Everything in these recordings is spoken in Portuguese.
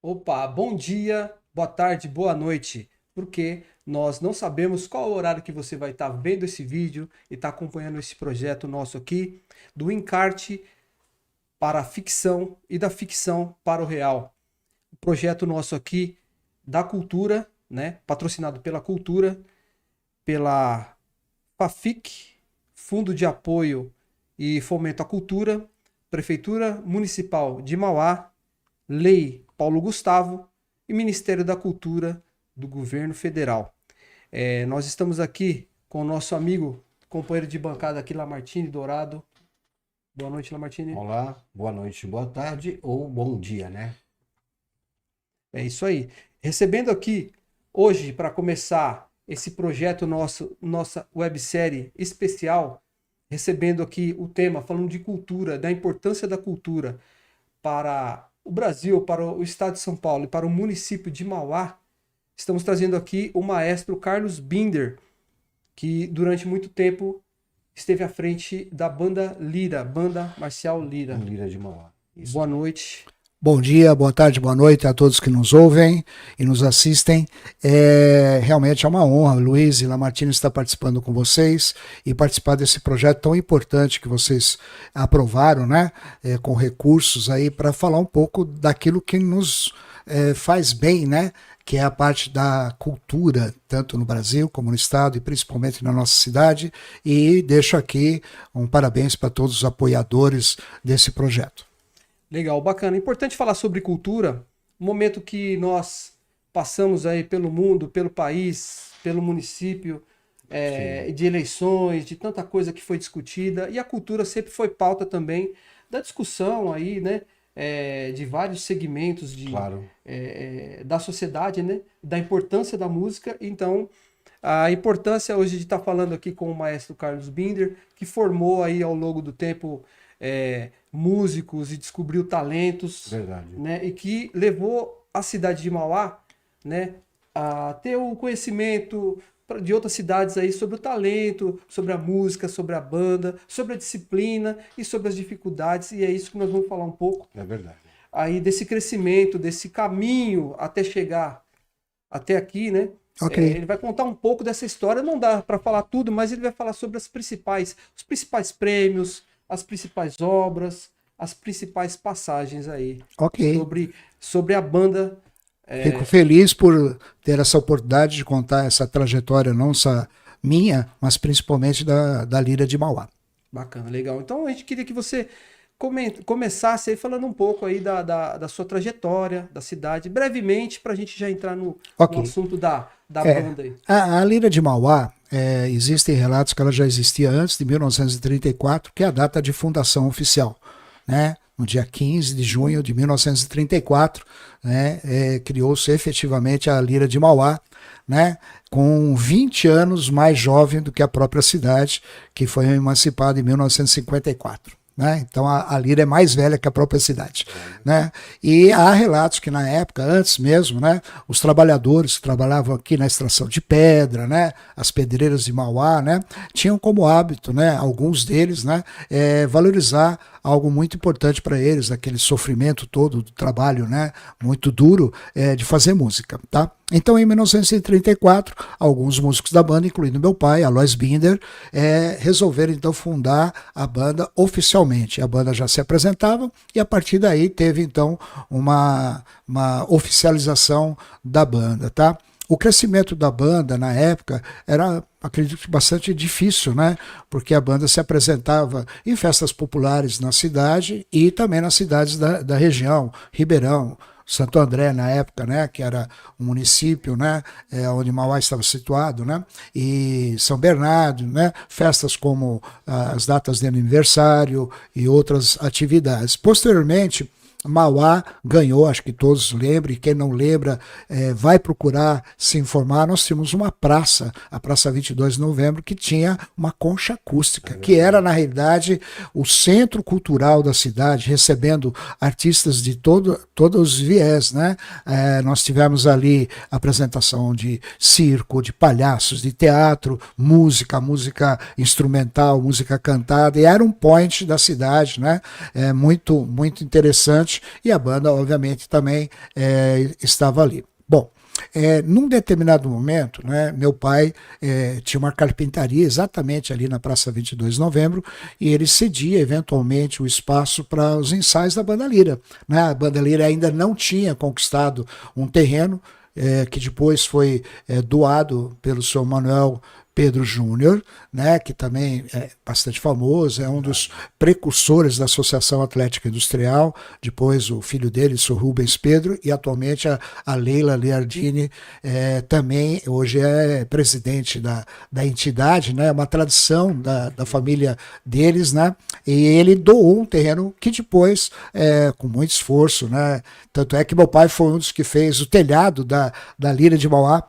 Opa, bom dia, boa tarde, boa noite, porque nós não sabemos qual o horário que você vai estar vendo esse vídeo e estar acompanhando esse projeto nosso aqui, do encarte para a ficção e da ficção para o real. O projeto nosso aqui da cultura, né, patrocinado pela cultura, pela FAFIC, Fundo de Apoio e Fomento à Cultura, Prefeitura Municipal de Mauá, Lei Paulo Gustavo e Ministério da Cultura do Governo Federal. Nós estamos aqui com o nosso amigo, companheiro de bancada aqui, Lamartine Dourado. Boa noite, Lamartine. Olá, boa noite, boa tarde ou bom dia, né? É isso aí. Recebendo aqui hoje, para começar esse projeto nosso, nossa websérie especial, recebendo aqui o tema, falando de cultura, da importância da cultura para o Brasil, para o estado de São Paulo e para o município de Mauá, estamos trazendo aqui o maestro Carlos Binder, que durante muito tempo esteve à frente da banda Lira, Banda Marcial Lira. Lira de Mauá. Isso. Boa noite. Bom dia, boa tarde, boa noite a todos que nos ouvem e nos assistem. Realmente é uma honra, Luiz e Lamartine, estar participando com vocês e participar desse projeto tão importante que vocês aprovaram, né? Com recursos aí para falar um pouco daquilo que nos faz bem, né? Que é a parte da cultura, tanto no Brasil como no estado e principalmente na nossa cidade. E deixo aqui um parabéns para todos os apoiadores desse projeto. Legal, bacana. Importante falar sobre cultura, um momento que nós passamos aí pelo mundo, pelo país, pelo município, de eleições, de tanta coisa que foi discutida, e a cultura sempre foi pauta também da discussão aí, né? De vários segmentos Claro. Da sociedade, né? Da importância da música. Então, a importância hoje de estar falando aqui com o maestro Carlos Binder, que formou aí ao longo do tempo músicos e descobriu talentos, Verdade. né? E que levou a cidade de Mauá, né, a ter o conhecimento de outras cidades aí sobre o talento, sobre a música, sobre a banda, sobre a disciplina e sobre as dificuldades, e é isso que nós vamos falar um pouco. É verdade. Aí desse crescimento, desse caminho até chegar até aqui, né? Ok. Ele vai contar um pouco dessa história, não dá para falar tudo, mas ele vai falar sobre os principais prêmios, as principais obras, as principais passagens aí. Ok. Sobre a banda. Fico feliz por ter essa oportunidade de contar essa trajetória, não só minha, mas principalmente da Lira de Mauá. Bacana, legal. Então a gente queria que você começasse aí falando um pouco aí da sua trajetória, da cidade, brevemente, para a gente já entrar no assunto da banda aí. A Lira de Mauá, existem relatos que ela já existia antes de 1934, que é a data de fundação oficial, né? No dia 15 de junho de 1934, né, criou-se efetivamente a Lira de Mauá, né, com 20 anos mais jovem do que a própria cidade, que foi emancipada em 1954. Né? Então a Lira é mais velha que a própria cidade. Né? E há relatos que na época, antes mesmo, né, os trabalhadores que trabalhavam aqui na extração de pedra, né, as pedreiras de Mauá, né, tinham como hábito, né, alguns deles, né, valorizar algo muito importante para eles, aquele sofrimento todo do trabalho, né, muito duro, de fazer música. Tá? Então, em 1934, alguns músicos da banda, incluindo meu pai, Alois Binder, resolveram então fundar a banda oficialmente. A banda já se apresentava e a partir daí teve então uma oficialização da banda, tá? O crescimento da banda na época era, acredito, bastante difícil, né? Porque a banda se apresentava em festas populares na cidade e também nas cidades da região, Ribeirão, Santo André na época, né, que era um município, né, onde Mauá estava situado, né, e São Bernardo, né, festas como as datas de aniversário e outras atividades. Posteriormente, Mauá ganhou, acho que todos lembram, e quem não lembra vai procurar se informar. Nós tínhamos uma praça, a Praça 22 de Novembro, que tinha uma concha acústica, que era, na realidade, o centro cultural da cidade, recebendo artistas de todos os viés. Né? Nós tivemos ali apresentação de circo, de palhaços, de teatro, música instrumental, música cantada, e era um point da cidade, né? Muito, muito interessante. cantante, e a banda, obviamente, também estava ali. Bom, num determinado momento, né, meu pai tinha uma carpintaria exatamente ali na Praça 22 de Novembro, e ele cedia eventualmente o espaço para os ensaios da Banda Lira, né? A Banda Lira ainda não tinha conquistado um terreno, que depois foi doado pelo senhor Manuel Pedro Júnior, né, que também é bastante famoso, é um dos precursores da Associação Atlética Industrial, depois o filho dele, o senhor Rubens Pedro, e atualmente a Leila Liardini também hoje é presidente da entidade, né, uma tradição da família deles, né, e ele doou um terreno que depois, com muito esforço, né, tanto é que meu pai foi um dos que fez o telhado da Lira de Mauá.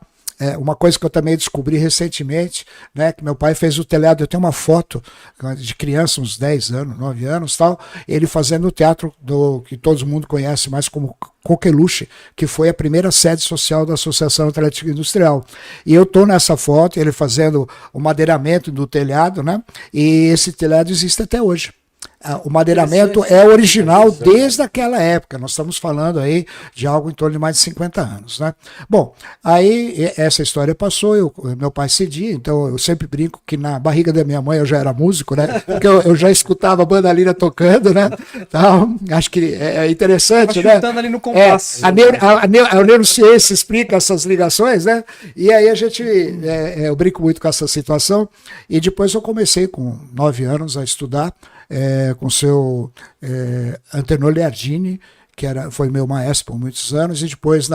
Uma coisa que eu também descobri recentemente, né, que meu pai fez o telhado, eu tenho uma foto de criança, uns 10 anos, 9 anos, tal, ele fazendo o teatro que todo mundo conhece mais como Coqueluche, que foi a primeira sede social da Associação Atlética Industrial. E eu estou nessa foto, ele fazendo o madeiramento do telhado, né, e esse telhado existe até hoje. O madeiramento é original desde aquela época. Nós estamos falando aí de algo em torno de mais de 50 anos, né? Bom, aí essa história passou, meu pai cedia, então eu sempre brinco que na barriga da minha mãe eu já era músico, né? Porque eu já escutava a Banda Lira tocando, né? Então, acho que é interessante, né? Chutando ali no compasso. A neurociência explica essas ligações, né? E aí a gente, eu brinco muito com essa situação, e depois eu comecei com 9 anos a estudar, com o seu Antenor Liardini, que foi meu maestro por muitos anos, e depois,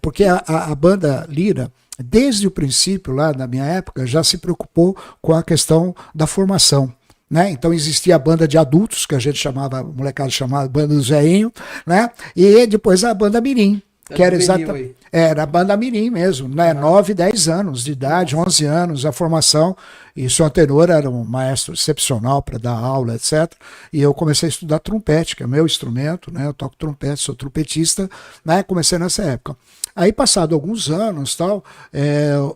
porque a Banda Lira, desde o princípio, lá na minha época, já se preocupou com a questão da formação. Né? Então existia a banda de adultos, que a gente chamava, a molecada chamava Banda do Zéinho, né? E depois a Banda Mirim, que era exatamente. Era a Banda Mirim mesmo, né? 9, 10 anos de idade, 11 anos, a formação. E o seu Antenor era um maestro excepcional para dar aula, etc. E eu comecei a estudar trompete, que é meu instrumento, né? Eu toco trompete, sou trompetista, né? Comecei nessa época. Aí, passado alguns anos,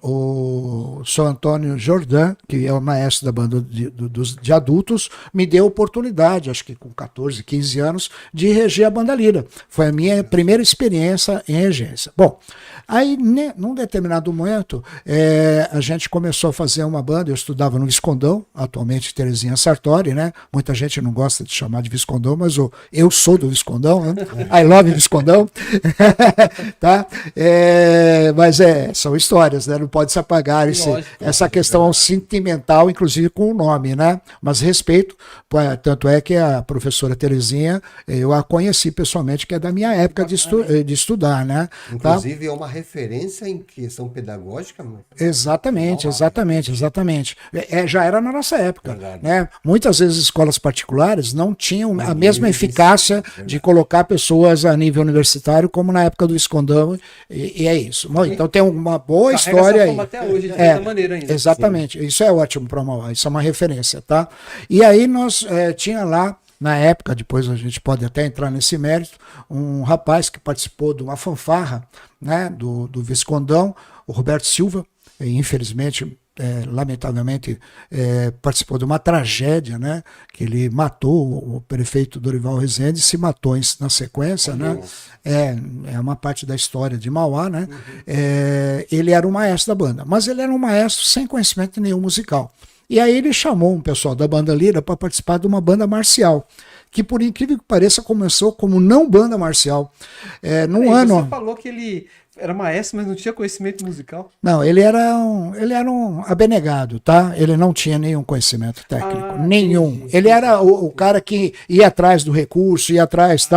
o Sr. Antônio Jordan, que é o maestro da banda de adultos, me deu a oportunidade, acho que com 14, 15 anos, de reger a Banda Lira. Foi a minha primeira experiência em regência. Bom, aí, num determinado momento, a gente começou a fazer uma banda. Eu estudava no Viscondão, atualmente Terezinha Sartori, né? Muita gente não gosta de chamar de Viscondão, mas eu sou do Viscondão, né? I love Viscondão. Tá? Mas são histórias, né? Não pode se apagar essa questão sentimental, inclusive com o nome, né? Mas respeito, tanto é que a professora Terezinha, eu a conheci pessoalmente, que é da minha época de estudar, né? Inclusive é uma referência em questão pedagógica. Exatamente. Já era na nossa época, né? Muitas vezes escolas particulares não tinham a mesma eficácia de colocar pessoas a nível universitário como na época do Escondão, e é isso. Bom, então tem uma boa história aí. Até hoje, de certa maneira ainda. Exatamente, sim. Isso é ótimo para Mauá, isso é uma referência, tá? E aí nós tinha lá, na época, depois a gente pode até entrar nesse mérito, um rapaz que participou de uma fanfarra, né, do Viscondão, o Roberto Silva, infelizmente, lamentavelmente, participou de uma tragédia, né, que ele matou o prefeito Dorival Rezende, se matou na sequência, né? É uma parte da história de Mauá, né? Ele era o maestro da banda, mas ele era um maestro sem conhecimento nenhum musical. E aí ele chamou um pessoal da Banda Lira para participar de uma banda marcial, que por incrível que pareça começou como não banda marcial. Você falou que ele era maestro, mas não tinha conhecimento musical? Não, ele era um abnegado, tá? Ele não tinha nenhum conhecimento técnico, nenhum. Entendi. Ele era o cara que ia atrás do recurso, ia atrás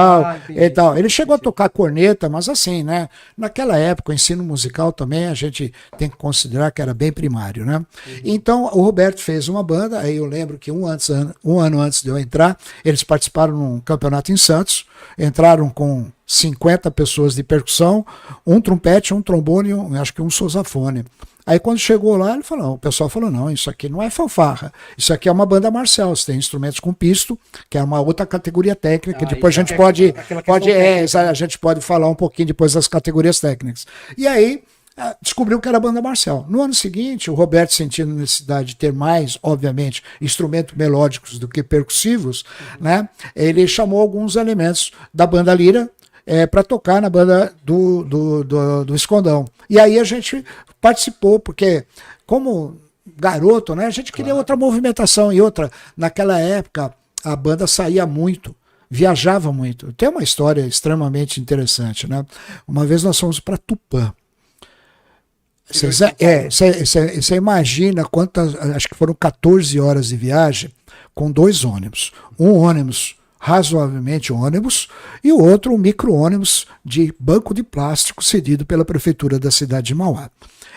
e tal. Ele chegou a tocar corneta, mas assim, né? Naquela época, o ensino musical também a gente tem que considerar que era bem primário, né? Então, o Roberto fez uma banda, aí eu lembro que um ano antes de eu entrar, eles participaram num campeonato em Santos, entraram com 50 pessoas de percussão, um trompete, um trombone, acho que um sousafone. Aí quando chegou lá, o pessoal falou, não, isso aqui não é fanfarra, isso aqui é uma banda marcial, você tem instrumentos com pisto, que é uma outra categoria técnica, que depois a gente pode falar um pouquinho depois das categorias técnicas. E aí descobriu que era a banda marcial. No ano seguinte, o Roberto, sentindo necessidade de ter mais, obviamente, instrumentos melódicos do que percussivos, né, ele chamou alguns elementos da banda Lira para tocar na banda do Escondão. E aí a gente participou, porque como garoto, né, a gente queria outra movimentação e outra. Naquela época, a banda saía muito, viajava muito. Tem uma história extremamente interessante, né? Uma vez nós fomos para Tupã. Você imagina quantas, acho que foram 14 horas de viagem com 2 ônibus. Um ônibus, razoavelmente ônibus, e o outro um micro-ônibus de banco de plástico cedido pela prefeitura da cidade de Mauá.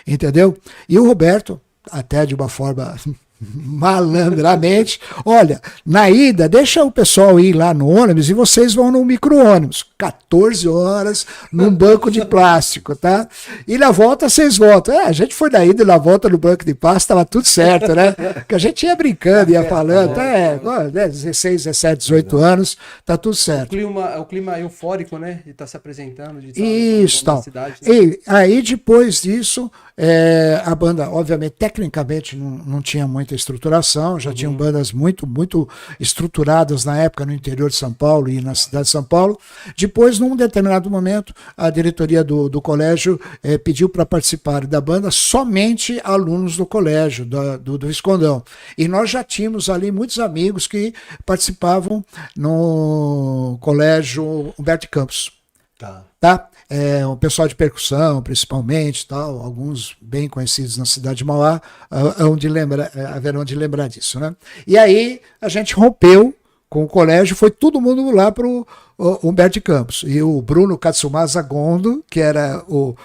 Entendeu? E o Roberto, até de uma forma malandramente, olha, na ida, deixa o pessoal ir lá no ônibus e vocês vão no micro-ônibus. 14 horas num banco de plástico, tá? E na volta vocês voltam. A gente foi na ida e na volta no banco de plástico, tava tudo certo, né? Porque a gente ia brincando, ia falando, 16, 17, 18 anos, tá tudo certo. O clima eufórico, né? De estar se apresentando, de estar isso, na tal. cidade. E aí, depois disso, a banda, obviamente, tecnicamente não tinha muita estruturação, já tinham bandas muito, muito estruturadas na época no interior de São Paulo e na cidade de São Paulo. Depois, num determinado momento, a diretoria do colégio pediu para participar da banda somente alunos do colégio, do Escondão. E nós já tínhamos ali muitos amigos que participavam no colégio Humberto de Campos. Tá? O pessoal de percussão, principalmente, tal, alguns bem conhecidos na cidade de Mauá, haverão de lembrar disso, né? E aí a gente rompeu com o colégio, foi todo mundo lá para o Humberto de Campos. E o Bruno Katsumasa Gondo, que era o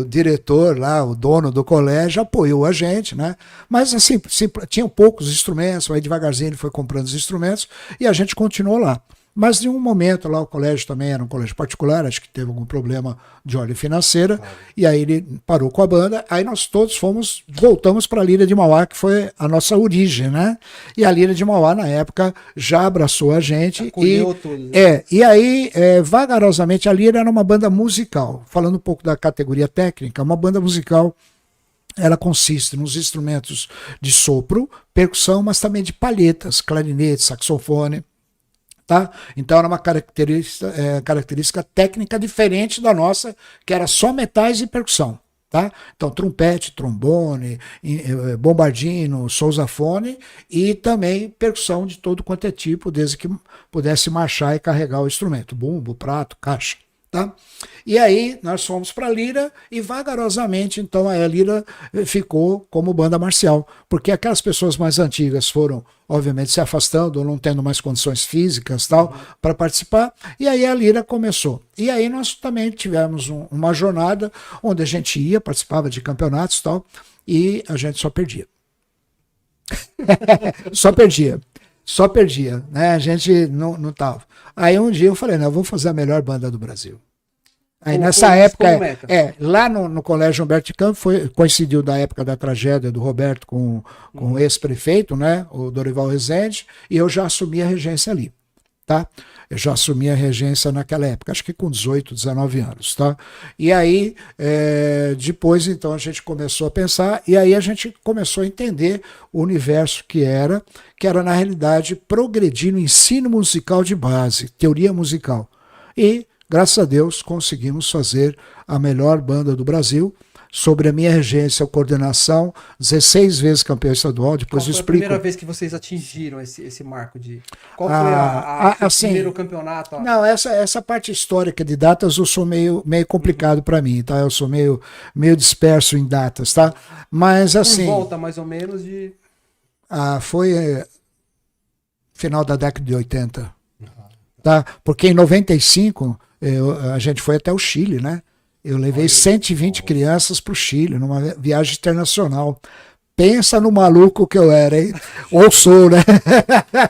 diretor lá, o dono do colégio, apoiou a gente, né? Mas assim, tinham poucos instrumentos, aí devagarzinho ele foi comprando os instrumentos e a gente continuou lá. Mas em um momento lá o colégio também era um colégio particular, acho que teve algum problema de ordem financeira, e aí ele parou com a banda, aí nós todos voltamos para a Lira de Mauá, que foi a nossa origem, né? E a Lira de Mauá, na época, já abraçou a gente. Acolheu todos, né? E aí, vagarosamente, a Lira era uma banda musical. Falando um pouco da categoria técnica, uma banda musical, ela consiste nos instrumentos de sopro, percussão, mas também de palhetas, clarinete, saxofone. Tá? Então era uma característica técnica diferente da nossa, que era só metais e percussão. Tá? Então trompete, trombone, bombardino, sousafone e também percussão de todo quanto é tipo, desde que pudesse marchar e carregar o instrumento, bumbo, prato, caixa. Tá? E aí nós fomos para a Lira e vagarosamente então a Lira ficou como banda marcial, porque aquelas pessoas mais antigas foram obviamente se afastando ou não tendo mais condições físicas tal para participar, e aí a Lira começou. E aí nós também tivemos uma jornada onde a gente ia, participava de campeonatos tal, e a gente só perdia. Só perdia, né? A gente não tava. Aí um dia eu falei, não, eu vou fazer a melhor banda do Brasil. Aí nessa época, lá no colégio Humberto de Campos, coincidiu da época da tragédia do Roberto com o ex-prefeito, né, o Dorival Rezende, e eu já assumi a regência ali, tá? Eu já assumi a regência naquela época, acho que com 18, 19 anos, tá? E aí, depois, então, a gente começou a pensar, e aí a gente começou a entender o universo que era, na realidade, progredir no ensino musical de base, teoria musical. E, graças a Deus, conseguimos fazer a melhor banda do Brasil, sobre a minha regência, coordenação, 16 vezes campeão estadual, depois eu explico. Qual foi a primeira vez que vocês atingiram esse marco de... Qual foi o primeiro campeonato? Não, essa parte histórica de datas eu sou meio complicado para mim, tá? Eu sou meio disperso em datas, tá? Mas assim... Por volta, mais ou menos, de... foi final da década de 80, tá? Porque em 95 a gente foi até o Chile, né? Eu levei 120 crianças para o Chile, numa viagem internacional. Pensa no maluco que eu era, hein? Ou sou, né?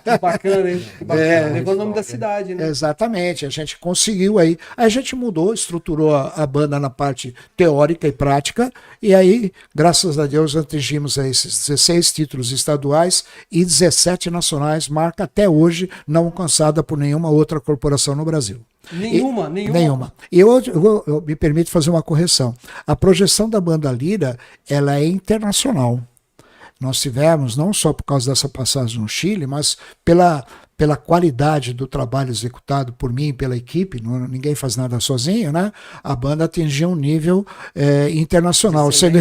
Que bacana, hein? Bacana. Levou o nome da cidade, né? Exatamente, a gente conseguiu aí. Aí a gente mudou, estruturou a banda na parte teórica e prática, e aí, graças a Deus, atingimos aí esses 16 títulos estaduais e 17 nacionais, marca até hoje não alcançada por nenhuma outra corporação no Brasil. Nenhuma. Nenhuma. E eu me permito fazer uma correção. A projeção da banda Lira, ela é internacional. Nós tivemos, não só por causa dessa passagem no Chile, mas pela qualidade do trabalho executado por mim e pela equipe, ninguém faz nada sozinho, né? A banda atingia um nível internacional, sendo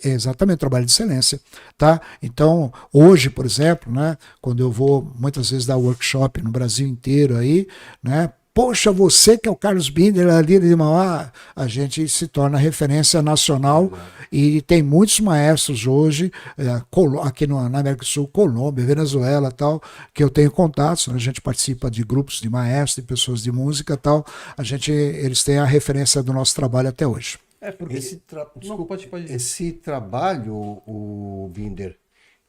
exatamente, trabalho de excelência, tá? Então, hoje, por exemplo, né, quando eu vou muitas vezes dar workshop no Brasil inteiro aí, né? Poxa, você que é o Carlos Binder, a Lira de Mauá, a gente se torna referência nacional e tem muitos maestros hoje, aqui na América do Sul, Colômbia, Venezuela, tal, que eu tenho contatos, né? A gente participa de grupos de maestros, de pessoas de música, tal, eles têm a referência do nosso trabalho até hoje. Porque Desculpa, esse trabalho, o Binder,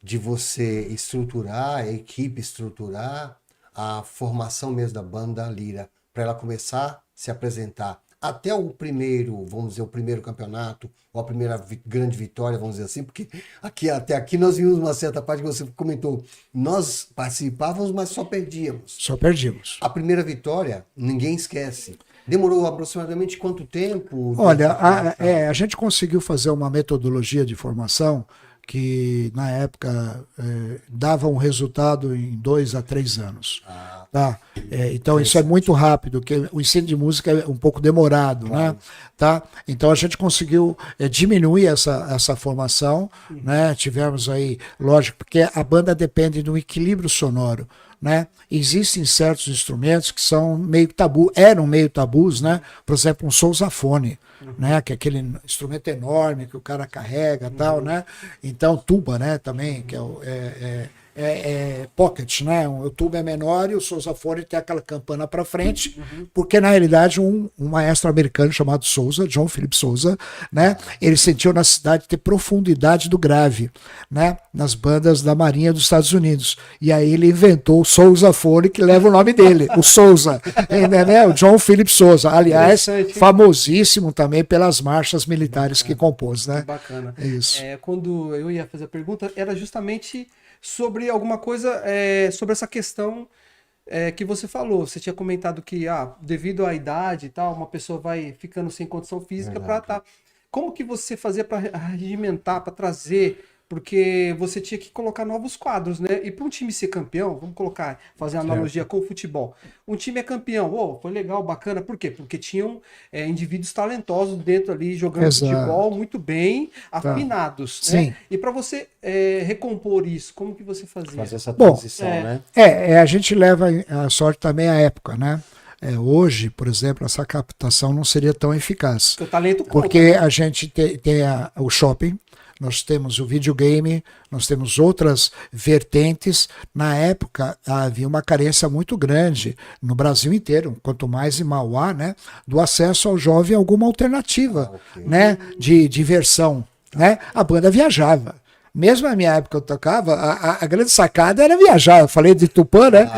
de você estruturar, a equipe estruturar a formação mesmo da banda Lira, para ela começar a se apresentar até o primeiro, vamos dizer, o primeiro campeonato, ou a primeira grande vitória, vamos dizer assim, porque até aqui nós vimos uma certa parte que você comentou, nós participávamos, mas só perdíamos. Só perdíamos. A primeira vitória, ninguém esquece. Demorou aproximadamente quanto tempo? Olha, a gente conseguiu fazer uma metodologia de formação que na época dava um resultado em 2 a 3 anos. Tá? Então isso é muito rápido, porque o ensino de música é um pouco demorado, né? Tá? Então a gente conseguiu diminuir essa formação, né? Tivemos aí, lógico, porque a banda depende de um equilíbrio sonoro, né? Existem certos instrumentos que são meio tabu, eram meio tabus, né? Por exemplo, um sousafone, né? Que é aquele instrumento enorme que o cara carrega, tal, né? Então tuba, né? Também que é pocket, né? O tuba é menor e o sousafone tem aquela campana para frente, porque na realidade um maestro americano chamado Sousa, John Philip Sousa, né? Ele sentiu na cidade ter profundidade do grave, né? Nas bandas da Marinha dos Estados Unidos. E aí ele inventou o sousafone, que leva o nome dele, o Sousa, né? O John Philip Sousa, aliás, famosíssimo também pelas marchas militares que compôs, né? Bacana. É isso. Quando eu ia fazer a pergunta, era justamente sobre alguma coisa, sobre essa questão que você falou. Você tinha comentado que, devido à idade e tal, uma pessoa vai ficando sem condição física para estar. Como que você fazia para regimentar, para trazer? Porque você tinha que colocar novos quadros, né? E para um time ser campeão, vamos fazer uma analogia com o futebol. Um time é campeão, foi legal, bacana. Por quê? Porque tinham indivíduos talentosos dentro ali, jogando futebol muito bem, afinados, né? Sim. E para você recompor isso, como que você fazia? Fazer essa transição, né? A gente leva a sorte também à época, né? Hoje, por exemplo, essa captação não seria tão eficaz. O talento porque a gente tem o shopping, nós temos o videogame, nós temos outras vertentes. Na época, havia uma carência muito grande no Brasil inteiro, quanto mais em Mauá, né, do acesso ao jovem a alguma alternativa, né, de diversão. Né? A banda viajava. Mesmo na minha época eu tocava, a grande sacada era viajar. Eu falei de Tupã, né?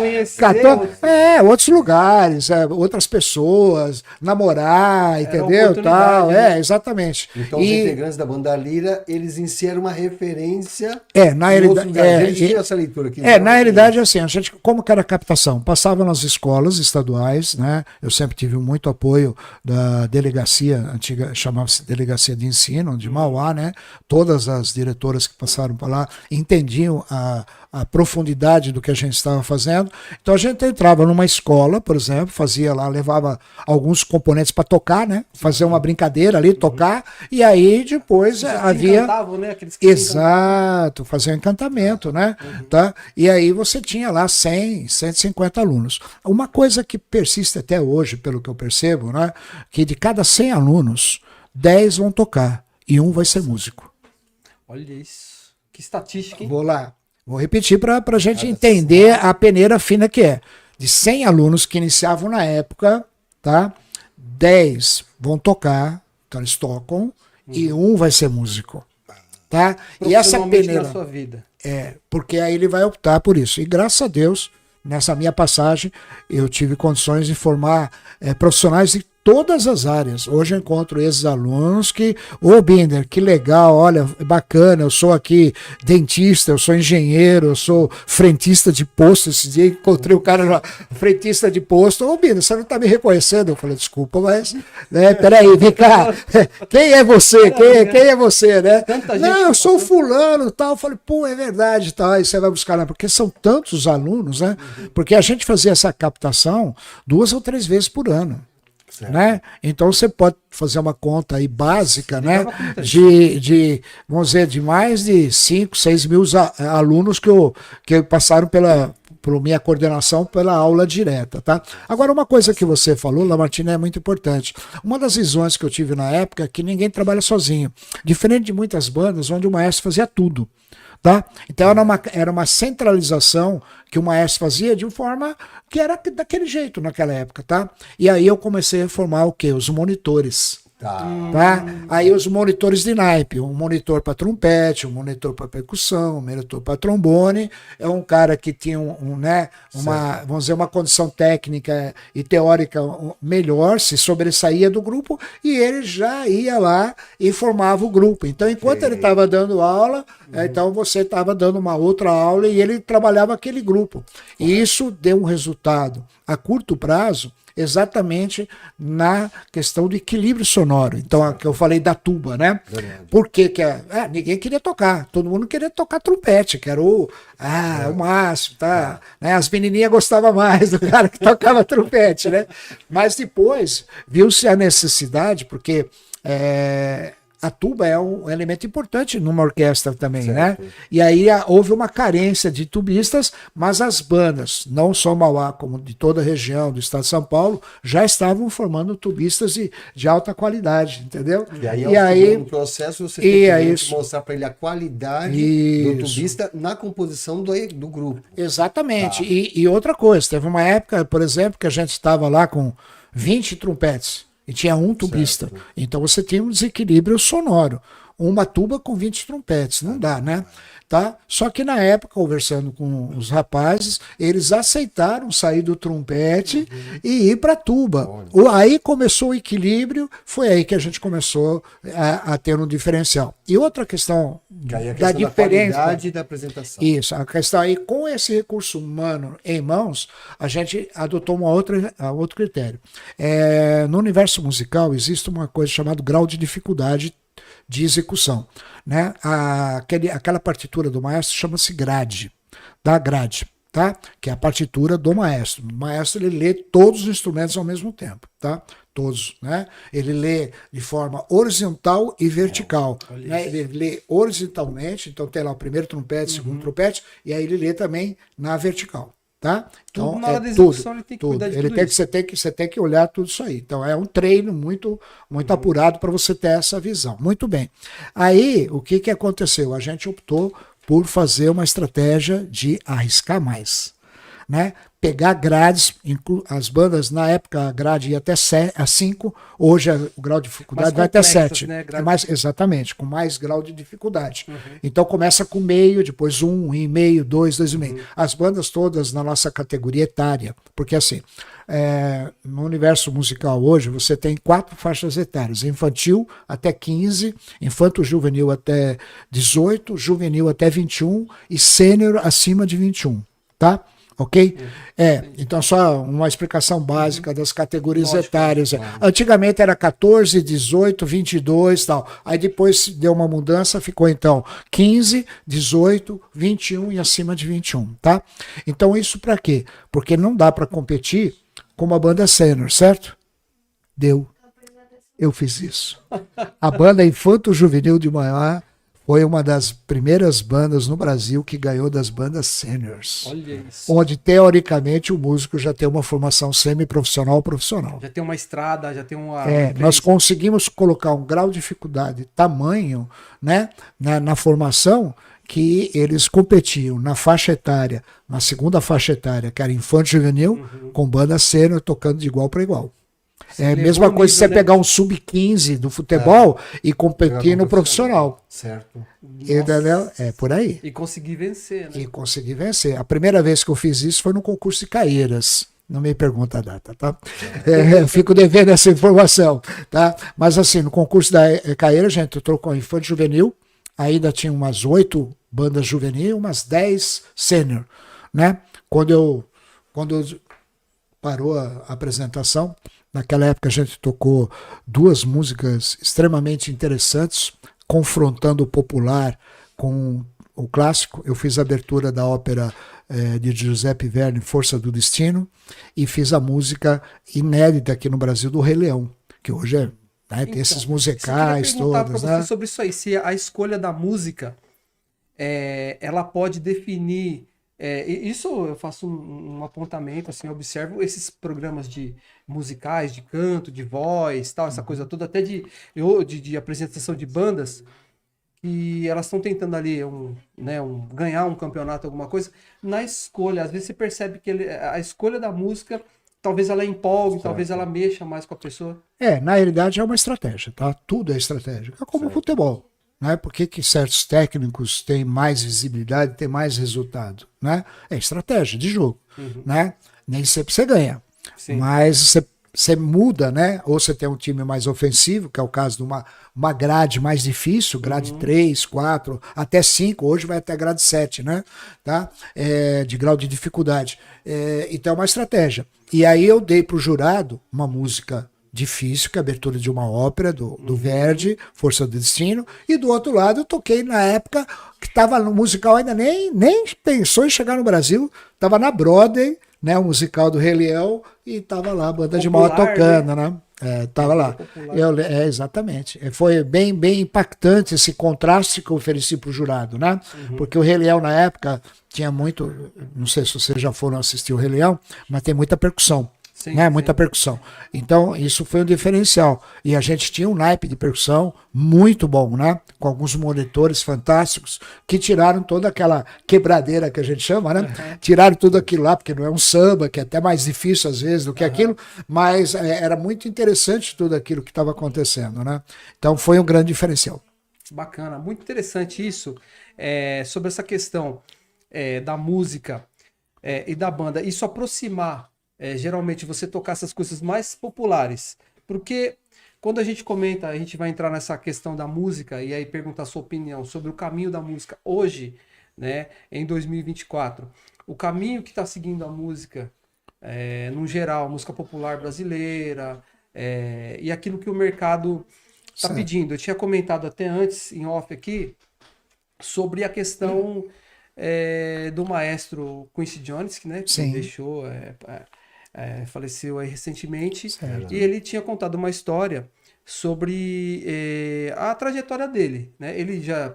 Outros lugares, outras pessoas, namorar, entendeu? Tal. Né? Exatamente. Então os integrantes da banda Lira, eles em si eram uma referência. Na realidade. Essa leitura aqui. Na realidade, assim, a gente, como que era a captação? Passava nas escolas estaduais, né? Eu sempre tive muito apoio da delegacia, antiga, chamava-se Delegacia de Ensino, de Mauá, né? Todas as diretoras que passaram para lá entendiam a profundidade do que a gente estava fazendo. Então a gente entrava numa escola, por exemplo, fazia lá, levava alguns componentes para tocar, né? Fazer uma brincadeira ali, tocar, e aí depois havia... Né? Exato, fazer um encantamento, né? Tá? E aí você tinha lá 100, 150 alunos. Uma coisa que persiste até hoje, pelo que eu percebo, né? Que de cada 100 alunos, 10 vão tocar e um vai ser músico. Olha isso. Que estatística, hein? Vou repetir para a gente entender a peneira fina que é. De 100 alunos que iniciavam na época, tá? 10 vão tocar, então eles tocam, e um vai ser músico. Tá? E essa peneira. Na sua vida. Porque aí ele vai optar por isso. E graças a Deus, nessa minha passagem, eu tive condições de formar profissionais de todas as áreas. Hoje eu encontro esses alunos que, Binder, que legal, olha, bacana, eu sou aqui dentista, eu sou engenheiro, eu sou frentista de posto. Esse dia encontrei o cara lá, frentista de posto. Binder, você não está me reconhecendo? Eu falei, desculpa, mas, né, peraí, vem cá, quem é você? Quem é você, né? Não, eu sou fulano e tal. Eu falei, pô, é verdade, tal. Aí você vai buscar lá, porque são tantos alunos, né? Porque a gente fazia essa captação 2 ou 3 vezes por ano. Né? Então você pode fazer uma conta aí básica, né? Vamos dizer, de mais de 5, 6 mil alunos que passaram por minha coordenação pela aula direta, tá? Agora, uma coisa que você falou, Lamartine, é muito importante. Uma das visões que eu tive na época é que ninguém trabalha sozinho. Diferente de muitas bandas onde o maestro fazia tudo. Tá? Então era uma centralização que o maestro fazia de uma forma que era daquele jeito naquela época, tá? E aí eu comecei a formar o quê? Os monitores. Tá? Aí os monitores de naipe, um monitor para trompete, um monitor para percussão, um monitor para trombone, é um cara que tinha vamos dizer, uma condição técnica e teórica melhor, se sobressaía do grupo, e ele já ia lá e formava o grupo. Então, enquanto ele estava dando aula, então você estava dando uma outra aula e ele trabalhava aquele grupo. E isso deu um resultado a curto prazo, exatamente na questão do equilíbrio sonoro. Então, a que eu falei da tuba, né? Por que ninguém queria tocar, todo mundo queria tocar trompete, que era o máximo, tá? Né? As menininhas gostavam mais do cara que tocava trompete, né? Mas depois viu-se a necessidade, porque a tuba é um elemento importante numa orquestra também, certo, né? E aí houve uma carência de tubistas, mas as bandas, não só Mauá, como de toda a região do estado de São Paulo, já estavam formando tubistas de alta qualidade, entendeu? E aí no processo você tem que mostrar para ele a qualidade do tubista na composição do grupo. Exatamente. Tá. E outra coisa, teve uma época, por exemplo, que a gente estava lá com 20 trompetes. E tinha um tubista. Certo. Então você tinha um desequilíbrio sonoro. Uma tuba com 20 trompetes. Não dá, né? Tá? Só que na época, conversando com os rapazes, eles aceitaram sair do trompete e ir para a tuba. Aí começou o equilíbrio, foi aí que a gente começou a ter um diferencial. E outra questão da diferença. Da qualidade da apresentação. Isso, a questão aí, com esse recurso humano em mãos, a gente adotou outro critério. No universo musical existe uma coisa chamada grau de dificuldade de execução, né? Aquela partitura do maestro chama-se grade, da grade, tá? Que é a partitura do maestro. O maestro, ele lê todos os instrumentos ao mesmo tempo, tá? Todos, né? Ele lê de forma horizontal e vertical, né? Ele lê horizontalmente, então tem lá o primeiro trompete, segundo trompete, e aí ele lê também na vertical. Tá? Então, na hora da execução ele tem que cuidar de tudo isso. Você tem que olhar tudo isso aí. Então é um treino muito apurado para você ter essa visão. Muito bem. Aí o que aconteceu? A gente optou por fazer uma estratégia de arriscar mais, né? Pegar grades, as bandas na época a grade ia até 5, hoje o grau de dificuldade vai até 7. Né? Exatamente, com mais grau de dificuldade. Então começa com meio, depois 1,5, 2, 2,5. As bandas todas na nossa categoria etária, porque assim, no universo musical hoje você tem 4 faixas etárias: infantil até 15, infanto-juvenil até 18, juvenil até 21 e sênior acima de 21, tá? Ok? Então só uma explicação básica das categorias etárias. Antigamente era 14, 18, 22 e tal. Aí depois deu uma mudança, ficou então 15, 18, 21 e acima de 21, tá? Então isso para quê? Porque não dá para competir com uma banda sênior, certo? Eu fiz isso. A banda Infanto Juvenil de Mauá foi uma das primeiras bandas no Brasil que ganhou das bandas seniors. Olha isso. Onde, teoricamente, o músico já tem uma formação semi-profissional ou profissional. Já tem uma estrada, já tem uma... nós conseguimos colocar um grau de dificuldade tamanho, né, na formação, que eles competiam na faixa etária, na segunda faixa etária, que era infanto juvenil, com banda sênior tocando de igual para igual. É a mesma coisa você pegar um sub-15 do futebol e competir no profissional. Certo. Entendeu? É por aí. E conseguir vencer, né? A primeira vez que eu fiz isso foi no concurso de Caeiras, Não me pergunta a data, tá? Eu fico devendo essa informação, tá? Mas assim, no concurso da ECAEira, a gente trocou infanto juvenil, ainda tinha umas 8 bandas juvenil, umas 10 sênior, né? Quando parou a apresentação, naquela época a gente tocou 2 músicas extremamente interessantes, confrontando o popular com o clássico. Eu fiz a abertura da ópera de Giuseppe Verdi, Força do Destino, e fiz a música inédita aqui no Brasil do Rei Leão, que hoje tem então, esses musicais todos. Né? Sobre isso aí, se a escolha da música ela pode definir. Isso eu faço um apontamento, assim, eu observo esses programas de musicais, de canto, de voz, tal, essa coisa toda, até de apresentação de bandas, que elas estão tentando ali ganhar um campeonato, alguma coisa. Na escolha, às vezes você percebe que a escolha da música, talvez ela empolgue, certo. Talvez ela mexa mais com a pessoa. Na realidade é uma estratégia, tá? Tudo é estratégia. É como o futebol. Né? Por que certos técnicos têm mais visibilidade, têm mais resultado? Né? É estratégia de jogo. Né? Nem sempre você ganha. Sim. Mas você muda, né? Ou você tem um time mais ofensivo, que é o caso de uma grade mais difícil, grade 3, 4, até 5, hoje vai até grade 7, né? Tá? De grau de dificuldade. Então é uma estratégia. E aí eu dei para o jurado uma música difícil, que é a abertura de uma ópera do Verdi, Força do Destino, e do outro lado eu toquei na época que estava no musical, ainda nem pensou em chegar no Brasil, estava na Broadway, né, o musical do Rei Leão, e estava lá a banda de Mauá tocando, né? Tava lá. Exatamente. Foi bem impactante esse contraste que eu ofereci para o jurado, né? Porque o Rei Leão na época tinha muito, não sei se vocês já foram assistir o Rei Leão, mas tem muita percussão. Sim, né? Muita percussão. Então, isso foi um diferencial. E a gente tinha um naipe de percussão muito bom, né? Com alguns monitores fantásticos que tiraram toda aquela quebradeira que a gente chama, né? Tiraram tudo aquilo lá, porque não é um samba, que é até mais difícil às vezes do que aquilo, mas era muito interessante tudo aquilo que estava acontecendo, né? Então, foi um grande diferencial. Bacana, muito interessante isso, sobre essa questão da música e da banda. Isso aproximar geralmente você tocar essas coisas mais populares, porque quando a gente comenta, a gente vai entrar nessa questão da música e aí perguntar a sua opinião sobre o caminho da música hoje, né, em 2024, o caminho que está seguindo a música, no geral, música popular brasileira, e aquilo que o mercado está pedindo. Eu tinha comentado até antes, em off aqui, sobre a questão do maestro Quincy Jones, que, né, que deixou... faleceu aí recentemente, certo. E ele tinha contado uma história sobre a trajetória dele, né? Ele já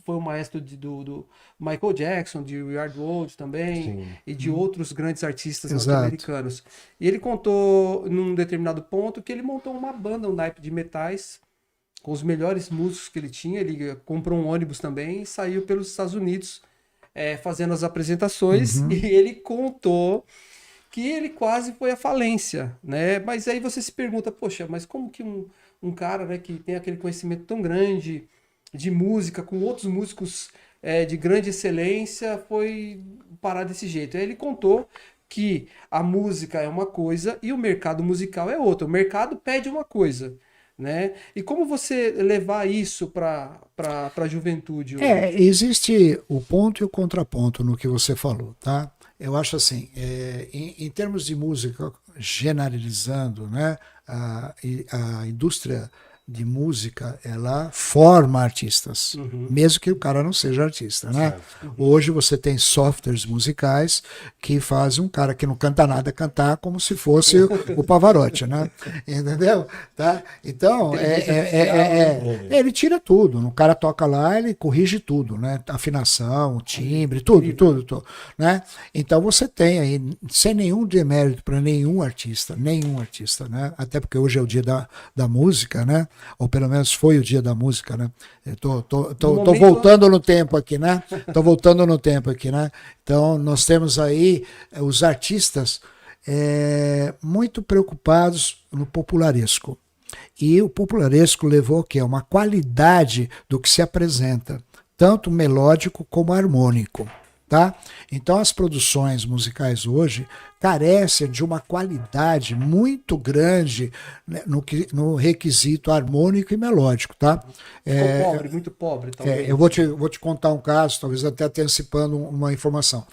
foi o maestro do Michael Jackson, de We Are The World também, sim. E de outros grandes artistas norte-americanos. E ele contou num determinado ponto que ele montou uma banda, um naipe de metais, com os melhores músicos que ele tinha. Ele comprou um ônibus também e saiu pelos Estados Unidos fazendo as apresentações, e ele contou que ele quase foi à falência, né? Mas aí você se pergunta, poxa, mas como que um cara, né, que tem aquele conhecimento tão grande de música, com outros músicos de grande excelência, foi parar desse jeito? Aí ele contou que a música é uma coisa e o mercado musical é outra. O mercado pede uma coisa, né? E como você levar isso para a juventude? Existe o ponto e o contraponto no que você falou, tá? Eu acho assim, em termos de música, generalizando, né, a indústria de música, ela forma artistas, mesmo que o cara não seja artista, né? Hoje você tem softwares musicais que fazem um cara que não canta nada cantar como se fosse o Pavarotti, né? Entendeu? Tá? Então, ele tira tudo, o cara toca lá, ele corrige tudo, né? Afinação, timbre, tudo, né? Então você tem aí, sem nenhum demérito para nenhum artista, né? Até porque hoje é o dia da música, né? Ou pelo menos foi o dia da música, né? Tô voltando no tempo aqui, né? Então, nós temos aí os artistas muito preocupados no popularesco. E o popularesco levou o quê? Uma qualidade do que se apresenta, tanto melódico como harmônico. tá? Então as produções musicais hoje carecem de uma qualidade muito grande, né, no requisito harmônico e melódico, tá? Pobre, muito pobre, talvez. Eu vou te contar um caso, talvez até antecipando uma informação.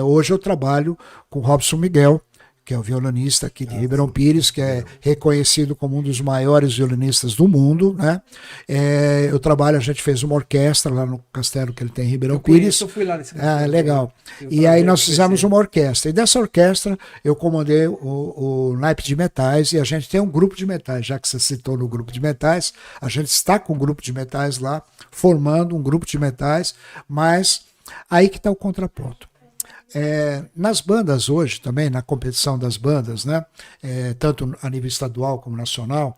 Hoje eu trabalho com o Robson Miguel, que é o violinista aqui de Ribeirão Pires, que é reconhecido como um dos maiores violinistas do mundo, né? A gente fez uma orquestra lá no castelo que ele tem em Ribeirão Pires. Eu fui lá nesse castelo. Legal. E aí nós fizemos uma orquestra. E dessa orquestra eu comandei o naipe de metais, e a gente tem um grupo de metais, já que você citou no grupo de metais, a gente está com um grupo de metais lá, formando um grupo de metais, mas aí que está o contraponto. Nas bandas hoje também, na competição das bandas, né, tanto a nível estadual como nacional,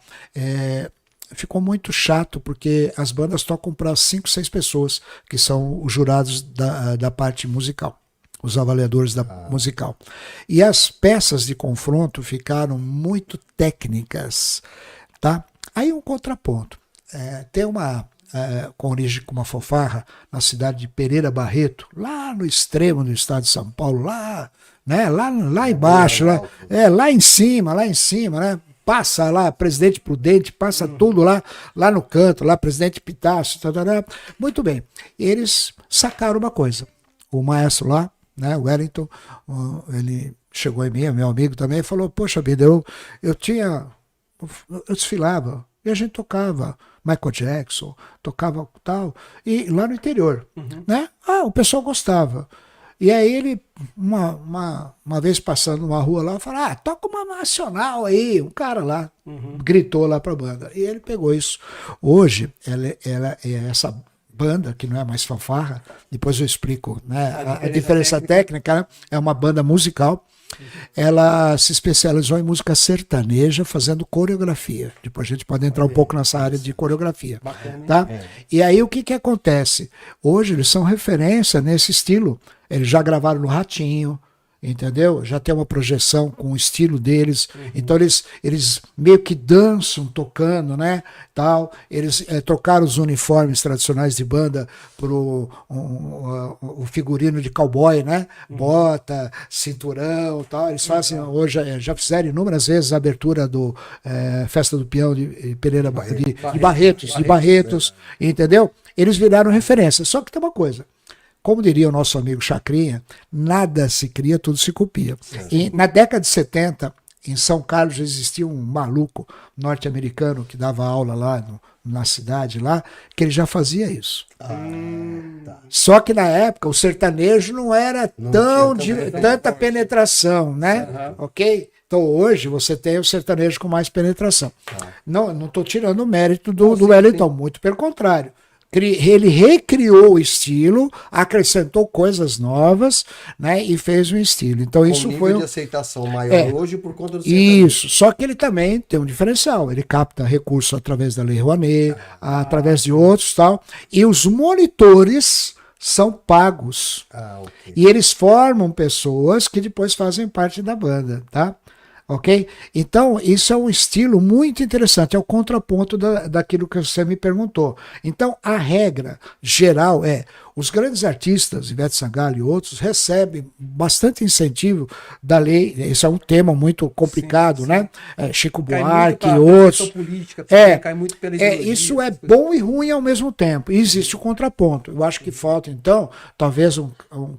ficou muito chato, porque as bandas tocam para 5, 6 pessoas, que são os jurados da parte musical, os avaliadores da musical. E as peças de confronto ficaram muito técnicas, tá? Aí um contraponto. Tem com origem com uma fanfarra na cidade de Pereira Barreto, lá no extremo do estado de São Paulo, lá, né, lá embaixo, lá em cima, né? Passa lá, Presidente Prudente, passa tudo lá no canto, lá Presidente Pitácio, muito bem. Eles sacaram uma coisa. O maestro lá, né, o Wellington, ele chegou em mim, meu amigo também, e falou: poxa vida, eu desfilava e a gente tocava Michael Jackson, tocava tal, e lá no interior, né? O pessoal gostava. E aí ele, uma vez passando numa rua lá, falou: toca uma nacional aí, um cara lá, gritou lá pra banda. E ele pegou isso. Hoje, ela é essa banda, que não é mais fanfarra, depois eu explico, né? A diferença técnica, né? É uma banda musical. Ela se especializou em música sertaneja, fazendo coreografia. Depois a gente pode entrar um pouco nessa área de coreografia. Bacana, tá? E aí o que acontece? Hoje eles são referência nesse estilo. Eles já gravaram no Ratinho, entendeu? Já tem uma projeção com o estilo deles. Então eles meio que dançam tocando, né? Tal. Eles trocaram os uniformes tradicionais de banda pro o figurino de cowboy, né? Bota, cinturão, tal. Eles fazem hoje, já fizeram inúmeras vezes a abertura do Festa do Peão de Pereira de Barretos, entendeu? Eles viraram referência. Só que tem uma coisa. Como diria o nosso amigo Chacrinha, nada se cria, tudo se copia. E na década de 70, em São Carlos, já existia um maluco norte-americano que dava aula lá na cidade, lá, que ele já fazia isso. Tá. Só que na época o sertanejo não era tanta penetração, né? Ok? Então hoje você tem o sertanejo com mais penetração. Não estou tirando o mérito do Wellington, muito pelo contrário. Ele recriou o estilo, acrescentou coisas novas, né, e fez um estilo. Então isso foi de aceitação maior hoje por conta do sertanejo. Isso, só que ele também tem um diferencial. Ele capta recursos através da Lei Rouanet, através de outros, tal. E os monitores são pagos. Okay. E eles formam pessoas que depois fazem parte da banda, tá? Ok? Então, isso é um estilo muito interessante, é o contraponto daquilo que você me perguntou. Então, a regra geral é: os grandes artistas, Ivete Sangalo e outros, recebem bastante incentivo da lei. Esse é um tema muito complicado, sim. Né? Chico Buarque e outros. Política, cai muito pela isso é bom e ruim ao mesmo tempo. E existe o contraponto. Eu acho que falta, então, talvez um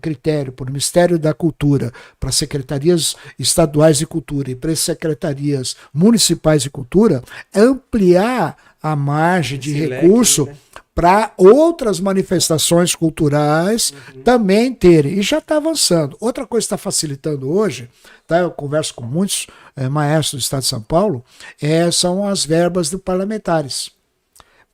critério para o Ministério da Cultura, para secretarias estaduais de cultura e para as secretarias municipais de cultura, ampliar a margem de recurso, né? Para outras manifestações culturais também terem. E já está avançando. Outra coisa que está facilitando hoje, tá? Eu converso com muitos maestros do Estado de São Paulo, são as verbas dos parlamentares,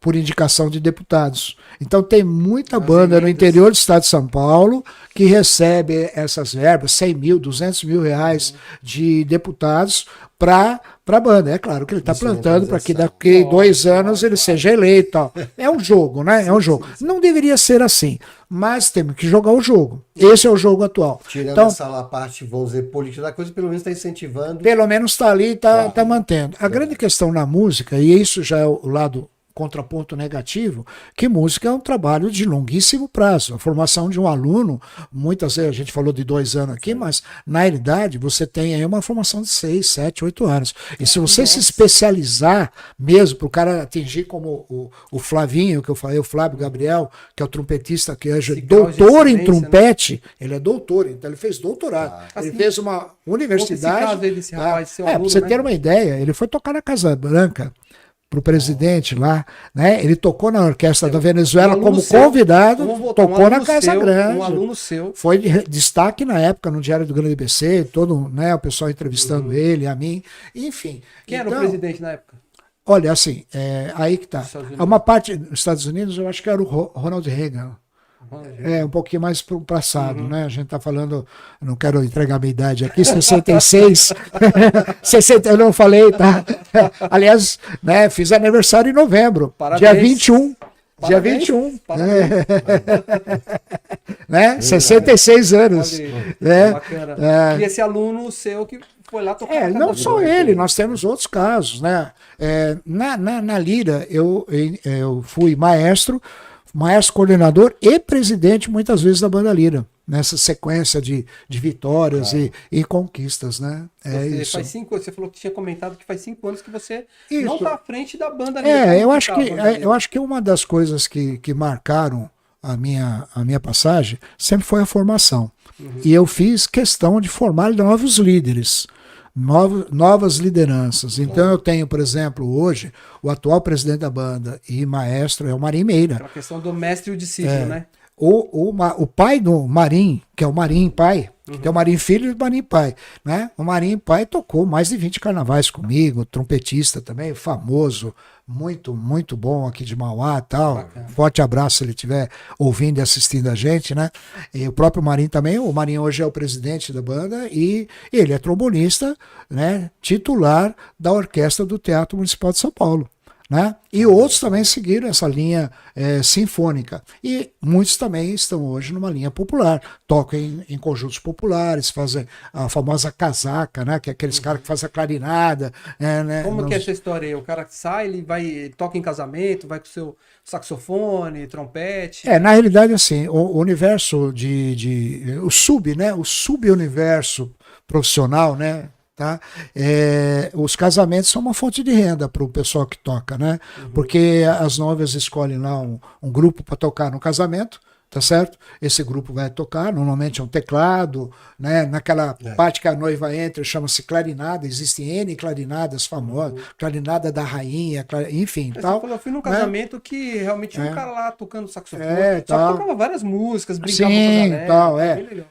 por indicação de deputados. Então tem muita banda no interior do Estado de São Paulo que recebe essas verbas, 100 mil, 200 mil reais de deputados para a banda. É claro que ele está plantando para que daqui 2 anos ele seja eleito. Tal. É um jogo, né? É um jogo. Não deveria ser assim, mas temos que jogar o jogo. Esse é o jogo atual. Tirando então, essa parte, vamos dizer, política da coisa, pelo menos está incentivando. Pelo menos está ali e está mantendo. A grande questão na música, e isso já é o lado contraponto negativo, que música é um trabalho de longuíssimo prazo. A formação de um aluno, muitas vezes a gente falou de 2 anos aqui, mas na realidade você tem aí uma formação de 6, 7, 8 anos. E se você se especializar mesmo, para o cara atingir como o Flavinho, que eu falei, o Flávio Gabriel, que é o trompetista que é doutor em trompete, né? Ele é doutor, então ele fez doutorado. Ele fez uma universidade. Caso aí desse rapaz, seu pra você ter uma ideia, ele foi tocar na Casa Branca pro presidente lá, né? Ele tocou na orquestra da Venezuela como convidado, tocou na Casa Grande. Um aluno seu. Foi destaque na época no Diário do Grande ABC, todo, né, o pessoal entrevistando ele, a mim, enfim. Quem era o presidente na época? Olha, assim, aí que tá. Uma parte dos Estados Unidos, eu acho que era o Ronald Reagan. Um pouquinho mais pro passado, né? A gente tá falando, não quero entregar minha idade aqui, 66, 60, eu não falei, tá? Aliás, né, fiz aniversário em novembro, parabéns. Dia 21. Parabéns. Dia 21. Né? 66 anos. Né? Bacana. E esse aluno seu que foi lá tocar. Não só ele, nós temos outros casos, né? Na Lira, eu fui maestro coordenador e presidente muitas vezes da Banda Lira, nessa sequência de vitórias e conquistas, né? Isso. Faz 5 anos, você falou que tinha comentado que faz 5 anos que você não está à frente da Banda Lira. Eu acho que uma das coisas que marcaram a minha passagem sempre foi a formação. E eu fiz questão de formar novos líderes. Novas lideranças. Então eu tenho, por exemplo, hoje, o atual presidente da banda e maestro é o Marim Meira. A questão do mestre e o discípulo, né? O pai do Marim, que é o Marim pai, que tem o Marim filho e o Marim pai, né? O Marim pai tocou mais de 20 carnavais comigo, trompetista também, famoso, muito, muito bom aqui de Mauá e tal. Bacana. Forte abraço se ele estiver ouvindo e assistindo a gente, né? E o próprio Marim também, o Marim hoje é o presidente da banda e ele é trombonista, né? Titular da orquestra do Teatro Municipal de São Paulo. Né? E outros também seguiram essa linha sinfônica. E muitos também estão hoje numa linha popular. Tocam em conjuntos populares, fazem a famosa casaca, né? Que é aqueles caras que fazem a clarinada. Né? Como que é essa história aí? O cara sai, ele toca em casamento, vai com o seu saxofone, trompete? Na realidade, assim, o universo o sub-universo profissional, né? Tá? Os casamentos são uma fonte de renda para o pessoal que toca, né? Porque as noivas escolhem lá um grupo para tocar no casamento, tá certo? Esse grupo vai tocar, normalmente é um teclado, né? Naquela parte que a noiva entra, chama-se clarinada, existem N clarinadas famosas, clarinada da rainha, enfim. Tal, você falou, eu fui num casamento que realmente tinha um cara lá tocando saxofone, só que tocava várias músicas, brincava com a galera, tal, bem legal.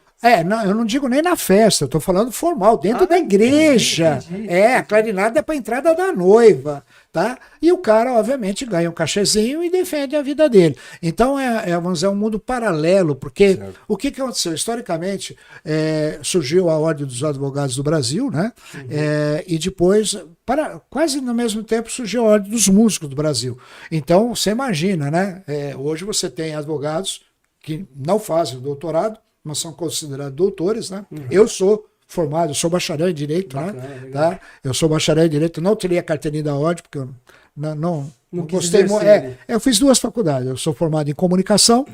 Eu não digo nem na festa, eu tô falando formal, dentro da igreja. Entendi. A clarinada é para entrada da noiva, tá? E o cara, obviamente, ganha um cachezinho e defende a vida dele. Então, vamos dizer, um mundo paralelo, porque o que aconteceu? Historicamente, surgiu a Ordem dos Advogados do Brasil, né? E depois, quase no mesmo tempo, surgiu a Ordem dos Músicos do Brasil. Então, você imagina, né? Hoje você tem advogados que não fazem o doutorado, mas são considerados doutores, né? Eu sou formado, eu sou bacharel em Direito, né? Tá? Eu sou bacharel em Direito, não tirei a carteirinha da ordem, porque eu não gostei muito. Eu fiz 2 faculdades, eu sou formado em Comunicação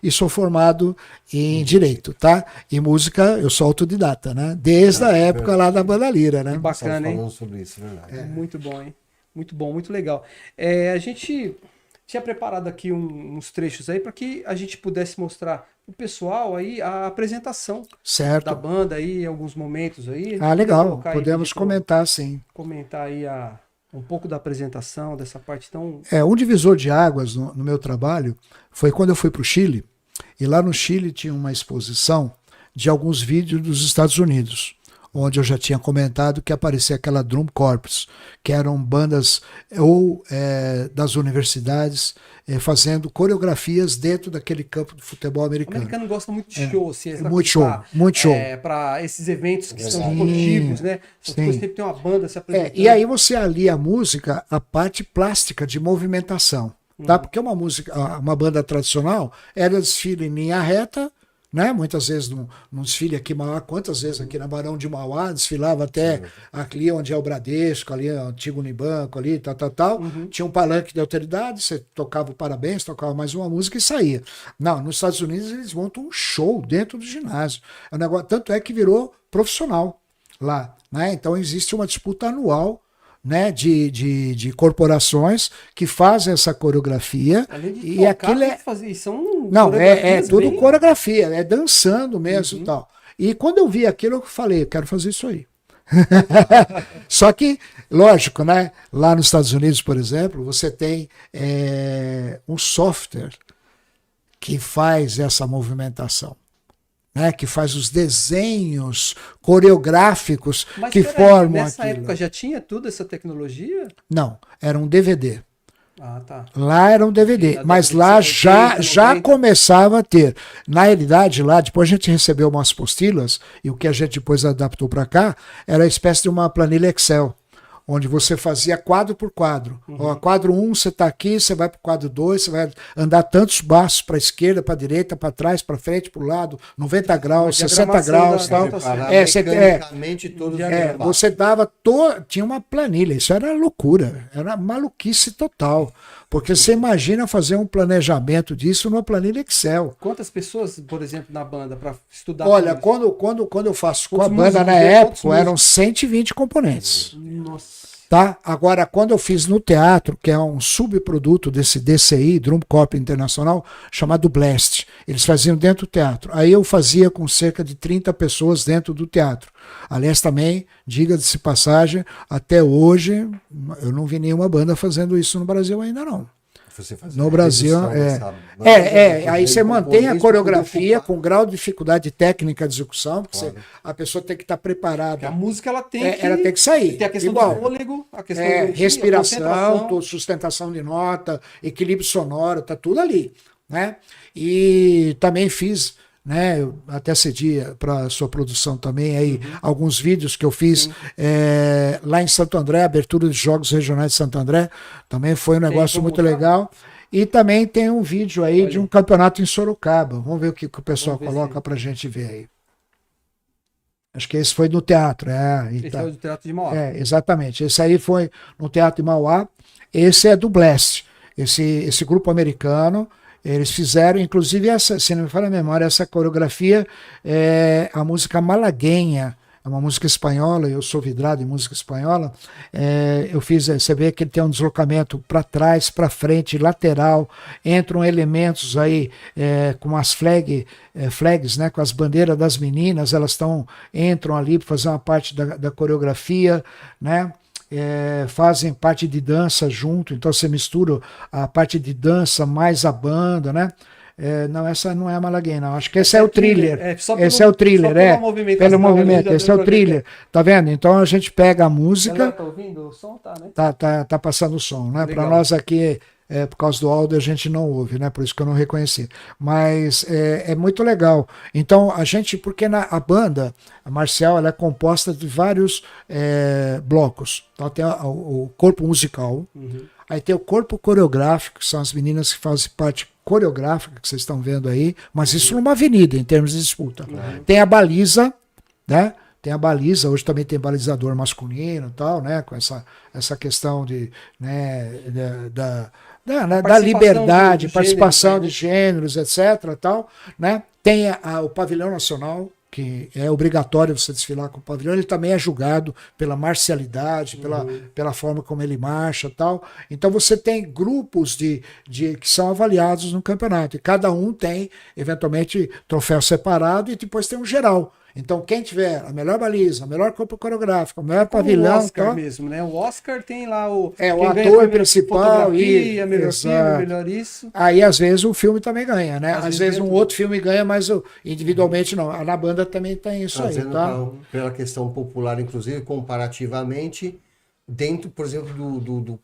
e sou formado em Direito, tá? E música, eu sou autodidata, né? Desde a época lá da Banda Lira, né? Que bacana, hein? Falando sobre isso, verdade. Muito bom, hein? Muito bom, muito legal. A gente tinha preparado aqui uns trechos aí para que a gente pudesse mostrar o pessoal aí a apresentação da banda aí em alguns momentos aí. Legal, podemos comentar sim. Comentar aí um pouco da apresentação, dessa parte tão... Um divisor de águas no meu trabalho foi quando eu fui para o Chile, e lá no Chile tinha uma exposição de alguns vídeos dos Estados Unidos, onde eu já tinha comentado que aparecia aquela Drum Corps, que eram bandas das universidades fazendo coreografias dentro daquele campo de futebol americano. O americano gosta muito de show, assim, muito show. Para esses eventos que são esportivos, né? Depois sempre tem uma banda se apresentando. E aí você alia a música, a parte plástica de movimentação, tá? Porque uma banda tradicional era desfile em linha reta, né? Muitas vezes num desfile aqui em Mauá, quantas vezes aqui na Barão de Mauá, desfilava até ali onde é o Bradesco, ali o antigo Unibanco, ali, tal. Tinha um palanque de autoridade, você tocava o parabéns, tocava mais uma música e saía. Não, nos Estados Unidos eles montam um show dentro do ginásio. É um negócio, tanto é que virou profissional lá, né? Então existe uma disputa anual, né, de corporações que fazem essa coreografia. Além de E tocar, aquilo tem é. que fazer, e são Não, é coreografias tudo bem- coreografia, é dançando mesmo e tal. E quando eu vi aquilo, eu falei, eu quero fazer isso aí. Só que, lógico, né? Lá nos Estados Unidos, por exemplo, você tem um software que faz essa movimentação. Né, que faz os desenhos coreográficos Mas que peraí, formam nessa aquilo. época já tinha tudo essa tecnologia? Não, era um DVD. Ah, tá. Lá era um DVD, Na mas década lá de 70, já 90. começava a ter. Na realidade, lá, depois a gente recebeu umas apostilas, e o que a gente depois adaptou para cá, era uma espécie de uma planilha Excel, onde você fazia quadro por quadro. Ó, quadro 1, você está aqui, você vai para o quadro 2, você vai andar tantos passos para a esquerda, para a direita, para trás, para frente, para o lado, 90 graus, 60 graus e tal. Preparar Você, mecanicamente todos os passos. você dava. Tinha uma planilha, isso era loucura, era maluquice total. Porque você imagina fazer um planejamento disso numa planilha Excel. Quantas pessoas, por exemplo, na banda para estudar? Olha, tudo quando eu faço com a Quantos banda na músicos? época, Quantos eram 120 componentes. isso? Nossa. Tá? Agora, quando eu fiz no teatro, que é um subproduto desse DCI, Drum Corp Internacional, chamado Blast, eles faziam dentro do teatro. Aí eu fazia com cerca de 30 pessoas dentro do teatro. Aliás, também, diga-se passagem, até hoje eu não vi nenhuma banda fazendo isso no Brasil ainda não. Você fazia No a Brasil, redução dessa banda, aí você fazer mantém a componentes coreografia para poder com grau de dificuldade técnica de execução, porque Claro. a pessoa tem que estar Porque preparada. a música ela tem Ela tem que sair. Tem a questão Igual. do fôlego, a questão do a Respiração, concentração. sustentação de nota, equilíbrio sonoro, tá tudo ali, né? E também fiz, né? Eu até cedi para sua produção também aí alguns vídeos que eu fiz lá em Santo André, abertura de Jogos Regionais de Santo André, também foi um negócio como muito mostrar? legal. E também tem um vídeo aí de um campeonato em Sorocaba. Vamos ver o que o pessoal Vamos ver coloca pra gente ver aí. Acho que esse foi no teatro, Esse é o do Teatro de Mauá. exatamente. Esse aí foi no Teatro de Mauá. Esse é do Blast. Esse grupo americano, eles fizeram, inclusive, essa, se não me falha a memória, essa coreografia é a música Malagueña. É uma música espanhola, eu sou vidrado em música espanhola. Eu fiz, você vê que ele tem um deslocamento para trás, para frente, lateral, entram elementos aí com as flags, né, com as bandeiras das meninas, elas entram ali para fazer uma parte da coreografia, né? Fazem parte de dança junto, então você mistura a parte de dança mais a banda, né? Não, essa não é a Malagueña, não. Acho que esse é o thriller. Esse é o thriller, pelo movimento, esse é o thriller. Tá vendo? Então a gente pega a música. Tá ouvindo o som? Tá, né? Tá passando o som, né? Para Legal. nós aqui, por causa do áudio, a gente não ouve, né? Por isso que eu não reconheci. Mas é muito legal. Então, porque a banda a marcial, ela é composta de vários blocos. Então tem o corpo musical, aí tem o corpo coreográfico, que são as meninas que fazem parte coreográfica, que vocês estão vendo aí, mas isso numa avenida, em termos de disputa. Tem a baliza, né? Tem a baliza, hoje também tem balizador masculino e tal, né? Com essa questão de, né, da liberdade, participação de gêneros, etc. Tal, né? Tem o pavilhão nacional, que é obrigatório você desfilar com o pavilhão, ele também é julgado pela marcialidade, pela forma como ele marcha e tal. Então você tem grupos que são avaliados no campeonato, e cada um tem, eventualmente, troféu separado, e depois tem um geral. Então, quem tiver a melhor baliza, a melhor corpo coreográfico, o melhor pavilhão... O Oscar tal, mesmo, né? O Oscar tem lá o quem ator ganha foi principal fotografia, e melhor filme, exato. melhor isso. Aí, às vezes, o filme também ganha, né? Às Às vezes vezes um outro filme ganha, mas individualmente não. Na banda também tem isso aí, trazendo tá? pela questão popular, inclusive, comparativamente, dentro, por exemplo,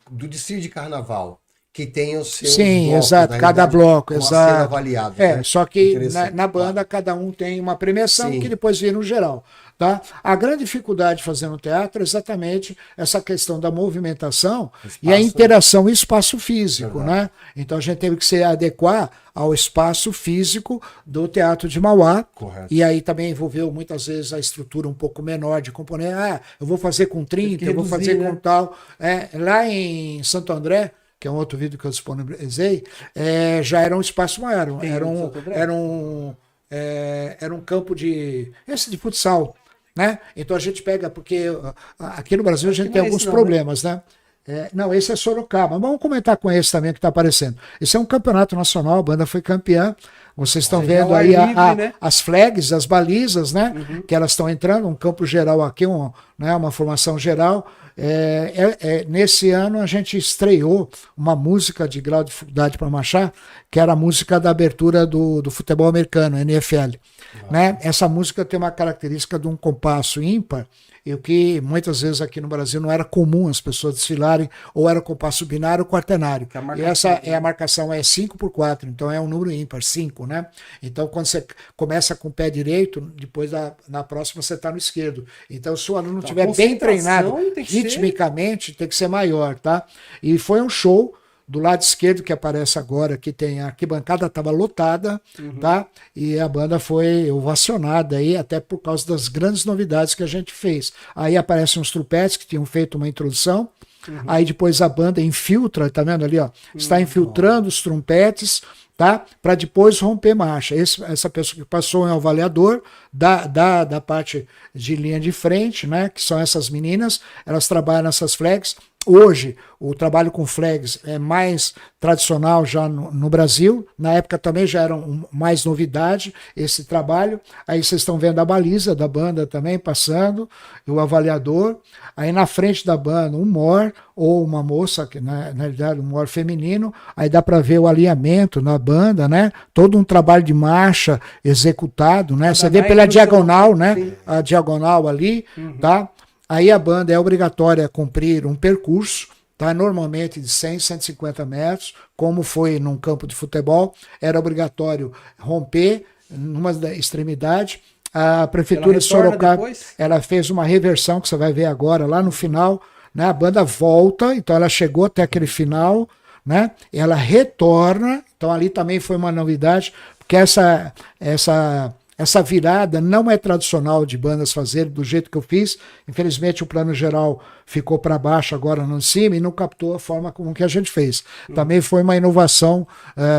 do desfile de carnaval, que tem os seus Sim, blocos, exato, na cada realidade, bloco, com a exato. sendo avaliado, É, né? só que Interessante, na banda claro. cada um tem uma premiação Sim. que depois vira no geral. Tá? A grande dificuldade de fazer no teatro é exatamente essa questão da movimentação e a Espaço, interação e espaço físico. Verdade. Né? Então a gente teve que se adequar ao espaço físico do Teatro de Mauá. Correto. E aí também envolveu muitas vezes a estrutura um pouco menor de componente. Ah, eu vou fazer com 30, eu vou reduzir, fazer né? com tal. Lá em Santo André, que é um outro vídeo que eu disponibilizei, já era um espaço maior. Tem Era no um, Santo André? era um campo de futsal. Né? Então a gente pega, porque aqui no Brasil a gente tem alguns problemas, né? Não, esse é Sorocaba. Vamos comentar com esse também que está aparecendo. Esse é um campeonato nacional, a banda foi campeã. Vocês estão vendo aí né? as flags, as balizas, né? Que elas estão entrando, um campo geral aqui, né? Uma formação geral. Nesse ano a gente estreou uma música de grau de dificuldade para marchar, que era a música da abertura do futebol americano, NFL. Né? Essa música tem uma característica de um compasso ímpar, e o que muitas vezes aqui no Brasil não era comum as pessoas desfilarem, ou era compasso binário ou quaternário. E essa a marcação é 5x4, então é um número ímpar, 5, né? Então quando você começa com o pé direito, depois na próxima você está no esquerdo. Então se o aluno estiver bem treinado, ritmicamente, tem que ser maior, tá? E foi um show. Do lado esquerdo que aparece agora, que tem a arquibancada, estava lotada, tá? E a banda foi ovacionada aí, até por causa das grandes novidades que a gente fez. Aí aparecem os trompetes que tinham feito uma introdução, aí depois a banda infiltra, tá vendo ali, ó? Está infiltrando os trompetes, tá? Para depois romper marcha. Essa pessoa que passou é o avaliador da parte de linha de frente, né? Que são essas meninas, elas trabalham nessas flags. Hoje, o trabalho com flags é mais tradicional já no Brasil. Na época também já era mais novidade esse trabalho. Aí vocês estão vendo a baliza da banda também passando, o avaliador. Aí na frente da banda, um mor ou uma moça, que na realidade um mor feminino. Aí dá para ver o alinhamento na banda, né? Todo um trabalho de marcha executado, né? Você vê pela diagonal, né? Sim. A diagonal ali, tá? Aí a banda é obrigatória a cumprir um percurso, tá? Normalmente de 100, 150 metros, como foi num campo de futebol, era obrigatório romper numa extremidade. A Prefeitura de Sorocaba, ela fez uma reversão, que você vai ver agora, lá no final, né? A banda volta, então ela chegou até aquele final, né? Ela retorna, então ali também foi uma novidade, porque essa virada não é tradicional de bandas fazerem do jeito que eu fiz. Infelizmente o plano geral ficou para baixo agora no cima e não captou a forma como que a gente fez. Também foi uma inovação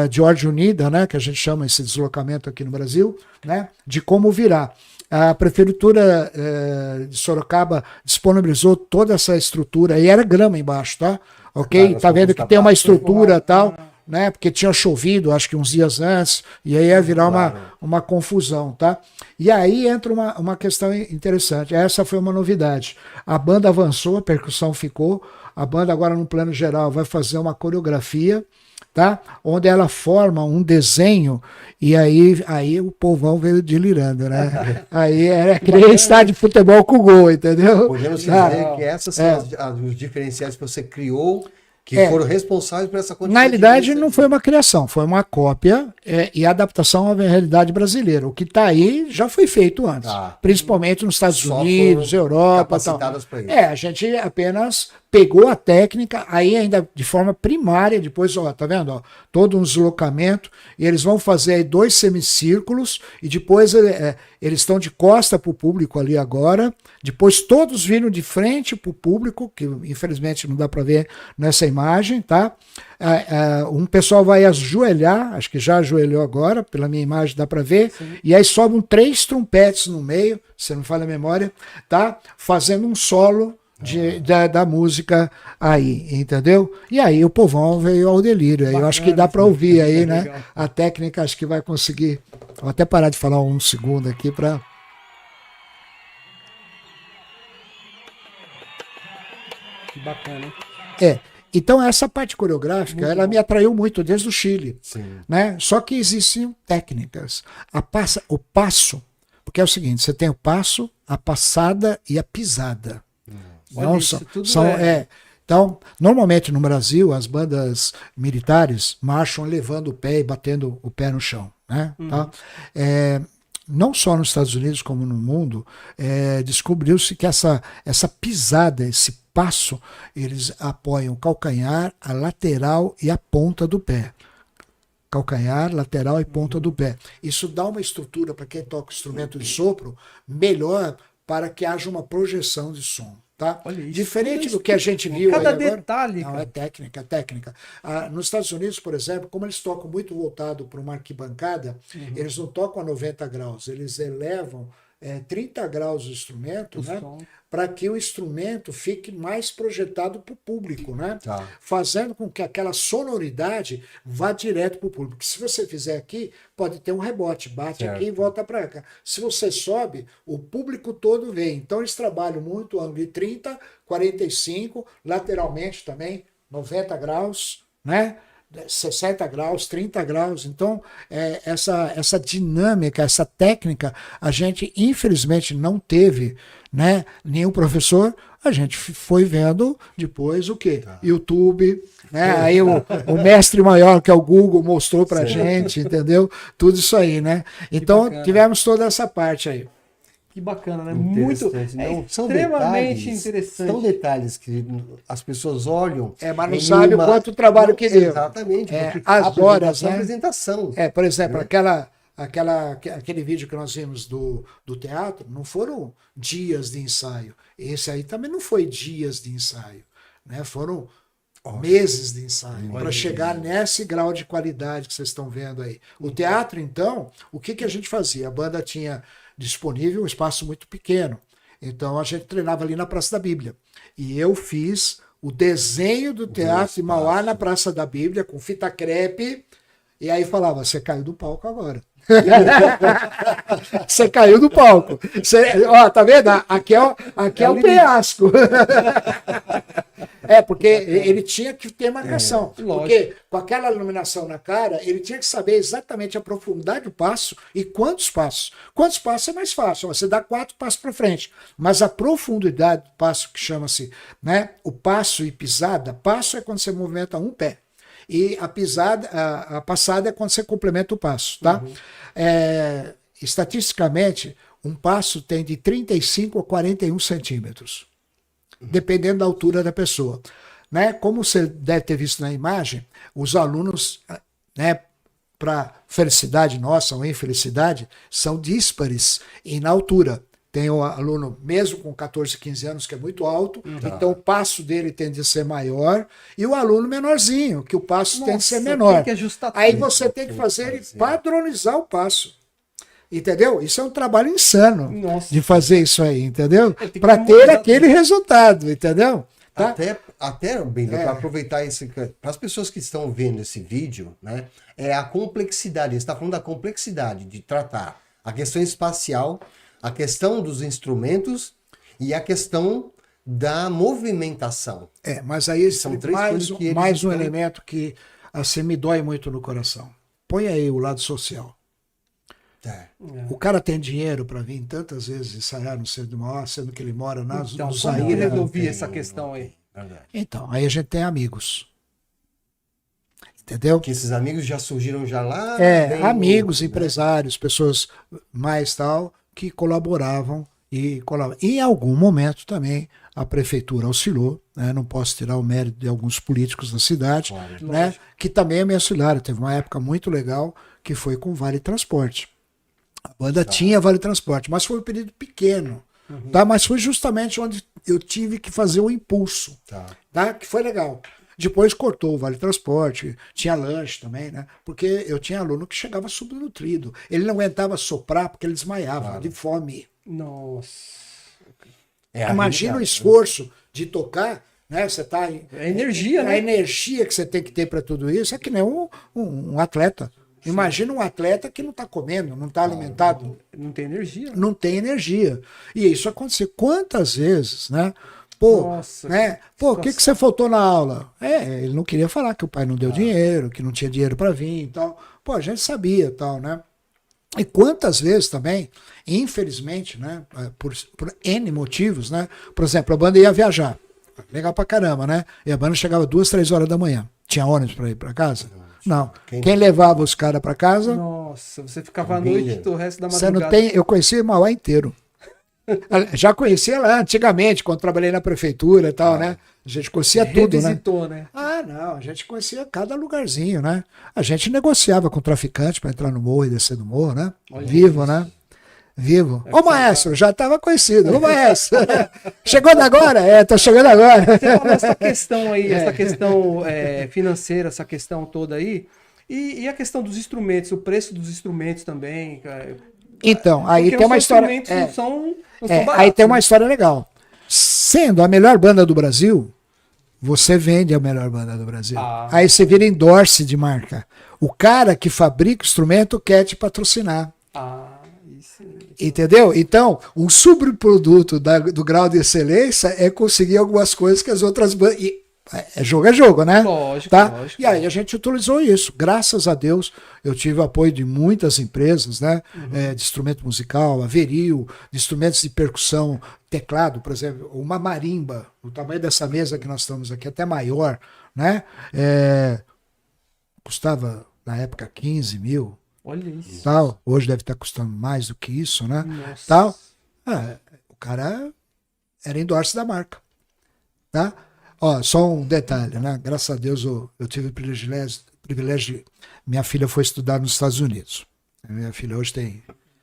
de ordem unida, né, que a gente chama esse deslocamento aqui no Brasil, né, de como virar. A Prefeitura de Sorocaba disponibilizou toda essa estrutura, e era grama embaixo, tá? Ok? Claro, tá vendo que tem uma estrutura e tal, né? Porque tinha chovido, acho que uns dias antes, e aí ia virar uma confusão, tá? E aí entra uma questão interessante. Essa foi uma novidade. A banda avançou, a percussão ficou, a banda agora no plano geral vai fazer uma coreografia, tá? Onde ela forma um desenho, e aí o povão veio delirando, né? Aí era querer estádio de futebol com gol, entendeu? Podemos dizer que essas são os diferenciais que você criou, que foram responsáveis por essa quantidade. Na realidade, não foi uma criação, foi uma cópia e adaptação à realidade brasileira. O que está aí já foi feito antes, principalmente nos Estados Unidos, Europa. Capacitadas para isso. A gente apenas pegou a técnica, aí ainda de forma primária, depois, ó, tá vendo? Ó, todo um deslocamento, e eles vão fazer aí 2 semicírculos, e depois eles estão de costa para o público ali agora, depois todos viram de frente para o público, que infelizmente não dá para ver nessa imagem, tá? Um pessoal vai ajoelhar, acho que já ajoelhou agora, pela minha imagem dá para ver, sim. E aí sobram 3 trompetes no meio, se não falha a memória, tá? Fazendo um solo da música aí, entendeu? E aí o povão veio ao delírio. Bacana, eu acho que dá para ouvir aí, né? Legal. A técnica acho que vai conseguir. Vou até parar de falar um segundo aqui para. Que bacana. Então essa parte coreográfica, muito ela bom. Me atraiu muito desde o Chile, sim. Né? Só que existem técnicas. O passo, porque é o seguinte, você tem o passo, a passada e a pisada. Não, Então, normalmente no Brasil, as bandas militares marcham levando o pé e batendo o pé no chão, né? Tá? Não só nos Estados Unidos como no mundo, descobriu-se que essa pisada, esse passo, eles apoiam o calcanhar, a lateral e a ponta do pé. Calcanhar, lateral e ponta do pé. Isso dá uma estrutura para quem toca instrumento de sopro melhor para que haja uma projeção de som. Tá? Diferente do que a gente viu cada aí agora. detalhe. Não, é técnica, é técnica. Nos Estados Unidos, por exemplo, como eles tocam muito voltado para uma arquibancada, eles não tocam a 90 graus, eles elevam 30 graus o instrumento, né? Para que o instrumento fique mais projetado para o público, né? Tá. Fazendo com que aquela sonoridade vá direto para o público. Se você fizer aqui, pode ter um rebote, bate certo. aqui e volta para cá. Se você sobe, o público todo vem. Então eles trabalham muito ângulo de 30, 45, lateralmente também, 90 graus, né? 60 graus, 30 graus. Então, essa dinâmica, essa técnica, a gente infelizmente não teve, né, nenhum professor. A gente foi vendo depois o quê? Tá. YouTube, né? Aí o mestre maior, que é o Google, mostrou pra gente, entendeu? Tudo isso aí, né? Então, tivemos toda essa parte aí. Que bacana, né? Muito são extremamente detalhes, interessante. São detalhes que as pessoas olham. Mas não sabe o quanto trabalho que deu. Exatamente. As horas, né? Apresentação. Por exemplo, aquele vídeo que nós vimos do teatro, não foram dias de ensaio. Esse aí também não foi dias de ensaio, né? Foram meses de ensaio para chegar nesse grau de qualidade que vocês estão vendo aí. O teatro, então, o que a gente fazia? A banda tinha disponível um espaço muito pequeno. Então a gente treinava ali na Praça da Bíblia. E eu fiz o desenho do Teatro de Mauá na Praça da Bíblia com fita crepe. E aí falava, você caiu do palco agora. Você caiu do palco. Tá vendo? Aqui é o penhasco. Porque ele tinha que ter marcação. Porque com aquela iluminação na cara, ele tinha que saber exatamente a profundidade do passo e quantos passos. Quantos passos é mais fácil. Você dá 4 passos para frente. Mas a profundidade do passo, que chama-se, né, o passo e pisada, passo é quando você movimenta um pé. E a pisada, a passada é quando você complementa o passo, tá? Estatisticamente, um passo tem de 35 a 41 centímetros, dependendo da altura da pessoa, né? Como você deve ter visto na imagem, os alunos, né, para felicidade nossa ou infelicidade, são díspares na altura. Tem o aluno, mesmo com 14, 15 anos, que é muito alto, então o passo dele tende a ser maior, e o aluno menorzinho, que o passo tende a ser menor. Aí você tem que fazer ele padronizar o passo. Entendeu? Isso é um trabalho insano de fazer isso aí, entendeu? Para ter aquele resultado, entendeu? Tá? Até bem, para aproveitar isso, para as pessoas que estão vendo esse vídeo, né, a complexidade, ele está falando da complexidade de tratar a questão espacial, a questão dos instrumentos e a questão da movimentação. Mas aí são mais um elemento que assim, me dói muito no coração. Põe aí o lado social. O cara tem dinheiro para vir tantas vezes ensaiar no centro de Mauá, sendo que ele mora nos Como que resolvi essa questão aí? Então, aí a gente tem amigos. Entendeu? Que esses amigos já surgiram já lá? Amigos, empresários, pessoas mais tal, que colaboravam e em algum momento também a prefeitura auxiliou, né? Não posso tirar o mérito de alguns políticos da cidade, né? Que também me auxiliaram. Teve uma época muito legal que foi com Vale Transporte. A banda tinha Vale Transporte, mas foi um período pequeno, tá? Mas foi justamente onde eu tive que fazer o impulso, tá? Que foi legal. Depois cortou o Vale Transporte, tinha lanche também, né? Porque eu tinha aluno que chegava subnutrido. Ele não aguentava soprar porque ele desmaiava de fome. Nossa. Imagina o esforço de tocar, né? Você tá energia, né? A energia que você tem que ter para tudo isso é que nem um atleta. Imagina um atleta que não está comendo, não está alimentado. Não tem energia. Não tem energia. E isso aconteceu quantas vezes, né? Nossa, né? O que você faltou na aula? Ele não queria falar que o pai não deu dinheiro, que não tinha dinheiro para vir e tal. A gente sabia tal, né? E quantas vezes também, infelizmente, né? Por N motivos, né? Por exemplo, a banda ia viajar. Legal pra caramba, né? E a banda chegava 2, 3 horas da manhã. Tinha ônibus pra ir pra casa? Não. Quem levava os caras pra casa? Nossa, você ficava à noite, o resto da Você madrugada. não tem. Eu conheci Mauá inteiro. Já conhecia lá antigamente, quando trabalhei na prefeitura e tal, né? A gente conhecia tudo, né? Revisitou, né? Ah, não, a gente conhecia cada lugarzinho, né? A gente negociava com o traficante para entrar no morro e descer do morro, né? Olha Vivo, isso. né? Vivo. Ô, maestro, já estava conhecido. Ô, maestro, chegando agora? Tô chegando agora. Você falou essa questão aí, essa questão financeira, essa questão toda aí. E a questão dos instrumentos, o preço dos instrumentos também. Então, aí Porque tem uma os história. instrumentos não são baratos, Aí tem uma né? história legal. Sendo a melhor banda do Brasil, você vende a melhor banda do Brasil. Aí você vira endorse de marca. O cara que fabrica o instrumento quer te patrocinar. Isso. Entendeu? Então, um subproduto do grau de excelência é conseguir algumas coisas que as outras bandas. É jogo, né? Lógico, tá? lógico. E aí a gente utilizou isso. Graças a Deus, eu tive apoio de muitas empresas, né? De instrumento musical, Averil, de instrumentos de percussão, teclado, por exemplo, uma marimba, o tamanho dessa mesa que nós estamos aqui, até maior, né? Custava, na época, 15 mil. Olha isso. Tal. Hoje deve estar custando mais do que isso, né? Nossa. Tal. O cara era endorse da marca. Tá? Ó, só um detalhe, né? Graças a Deus eu tive o privilégio de... Minha filha foi estudar nos Estados Unidos. Minha filha hoje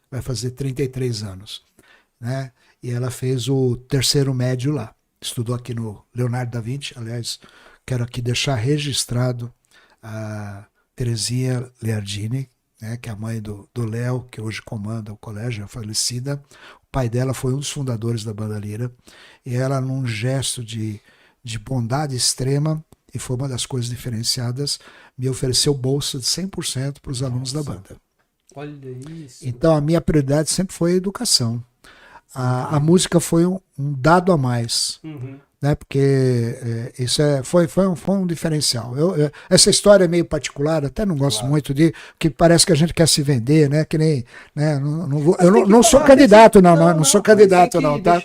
vai fazer 33 anos. Né? E ela fez o terceiro médio lá. Estudou aqui no Leonardo da Vinci. Aliás, quero aqui deixar registrado a Terezinha Leardini, né, que é a mãe do Léo, que hoje comanda o colégio, é falecida. O pai dela foi um dos fundadores da Banda Lira. E ela, num gesto de bondade extrema, e foi uma das coisas diferenciadas, me ofereceu bolsa de 100% para os alunos da banda. Olha isso. Então a minha prioridade sempre foi a educação. A música foi um dado a mais. Né? Porque isso foi um diferencial. Essa história é meio particular, até não gosto muito que parece que a gente quer se vender, né? Que nem, né? Eu não sou candidato, não sou candidato, não, tá?